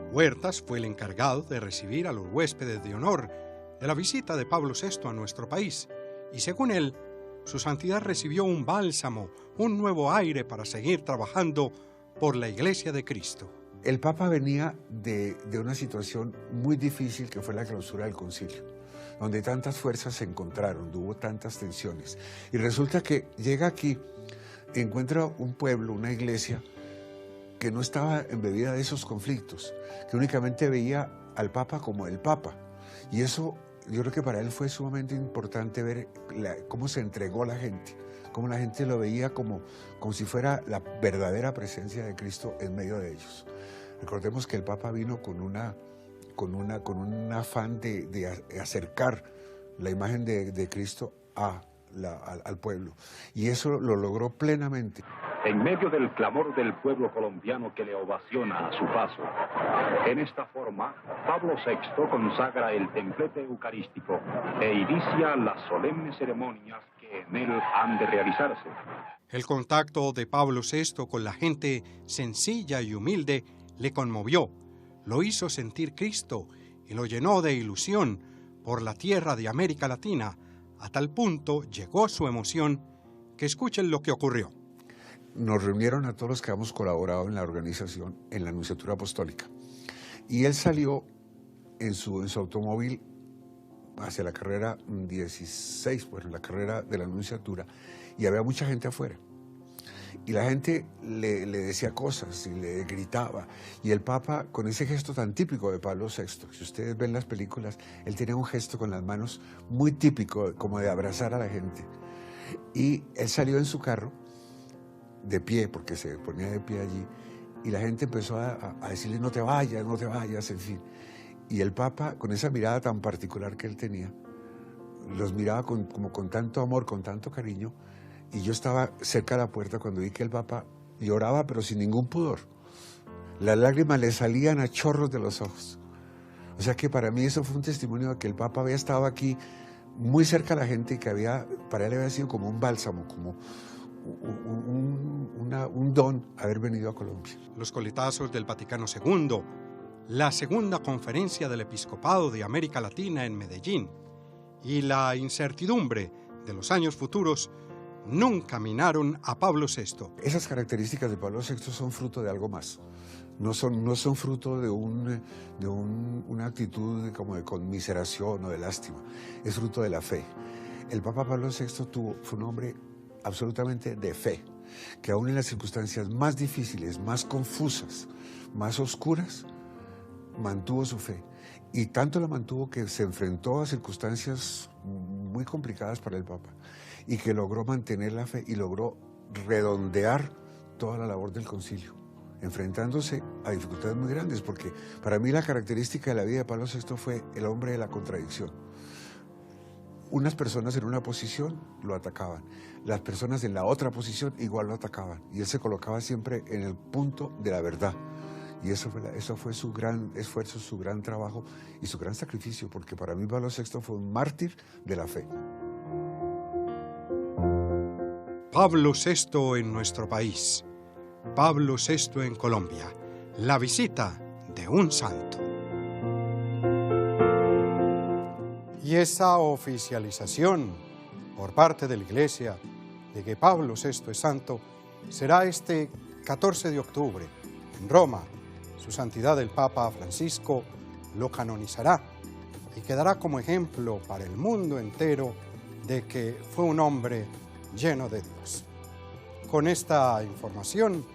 Huertas fue el encargado de recibir a los huéspedes de honor de la visita de Pablo VI a nuestro país, y según él, su santidad recibió un bálsamo, un nuevo aire para seguir trabajando por la Iglesia de Cristo. El Papa venía de una situación muy difícil que fue la clausura del concilio, donde tantas fuerzas se encontraron, hubo tantas tensiones, y resulta que llega aquí, encuentra un pueblo, una iglesia, que no estaba embebida de esos conflictos, que únicamente veía al Papa como el Papa. Y eso yo creo que para él fue sumamente importante ver cómo se entregó la gente, cómo la gente lo veía como si fuera la verdadera presencia de Cristo en medio de ellos. Recordemos que el Papa vino con un afán de acercar la imagen de Cristo al pueblo, y eso lo logró plenamente. En medio del clamor del pueblo colombiano que le ovaciona a su paso, en esta forma, Pablo VI consagra el templete eucarístico e inicia las solemnes ceremonias que en él han de realizarse. El contacto de Pablo VI con la gente sencilla y humilde le conmovió, lo hizo sentir Cristo y lo llenó de ilusión por la tierra de América Latina. A tal punto llegó su emoción que escuchen lo que ocurrió. Nos reunieron a todos los que habíamos colaborado en la organización, en la Nunciatura Apostólica. Y él salió en su automóvil hacia la carrera 16, pues la carrera de la Nunciatura, y había mucha gente afuera. Y la gente le decía cosas y le gritaba. Y el Papa, con ese gesto tan típico de Pablo VI, si ustedes ven las películas, él tenía un gesto con las manos muy típico, como de abrazar a la gente. Y él salió en su carro, de pie, porque se ponía de pie allí, y la gente empezó a decirle no te vayas, en fin. Y el Papa, con esa mirada tan particular que él tenía, los miraba como con tanto amor, con tanto cariño, y yo estaba cerca de la puerta cuando vi que el Papa lloraba, pero sin ningún pudor. Las lágrimas le salían a chorros de los ojos. O sea que para mí eso fue un testimonio de que el Papa había estado aquí muy cerca de la gente y que para él había sido como un bálsamo, como un don haber venido a Colombia. Los coletazos del Vaticano II, la segunda conferencia del Episcopado de América Latina en Medellín y la incertidumbre de los años futuros nunca minaron a Pablo VI. Esas características de Pablo VI son fruto de algo más. No son fruto de una actitud como de conmiseración o de lástima. Es fruto de la fe. El Papa Pablo VI fue un hombre absolutamente de fe, que aún en las circunstancias más difíciles, más confusas, más oscuras, mantuvo su fe. Y tanto la mantuvo que se enfrentó a circunstancias muy complicadas para el Papa y que logró mantener la fe y logró redondear toda la labor del concilio, enfrentándose a dificultades muy grandes, porque para mí la característica de la vida de Pablo VI fue el hombre de la contradicción. Unas personas en una posición lo atacaban, las personas en la otra posición igual lo atacaban, y él se colocaba siempre en el punto de la verdad. Y eso fue su gran esfuerzo, su gran trabajo y su gran sacrificio, porque para mí Pablo VI fue un mártir de la fe. Pablo VI en nuestro país, Pablo VI en Colombia, la visita de un santo. Y esa oficialización por parte de la Iglesia de que Pablo VI es santo será este 14 de octubre en Roma. Su santidad el Papa Francisco lo canonizará y quedará como ejemplo para el mundo entero de que fue un hombre lleno de Dios. Con esta información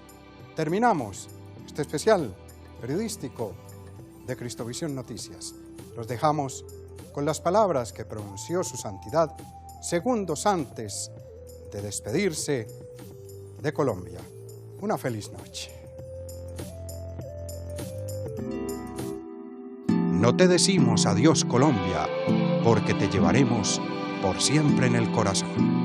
terminamos este especial periodístico de Cristovisión Noticias. Los dejamos con las palabras que pronunció su santidad segundos antes de despedirse de Colombia. Una feliz noche. No te decimos adiós, Colombia, porque te llevaremos por siempre en el corazón.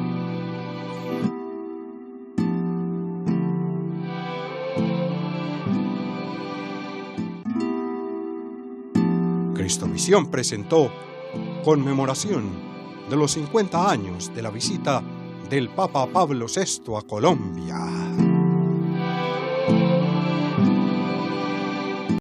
Cristovisión presentó conmemoración de los 50 años de la visita del Papa Pablo VI a Colombia.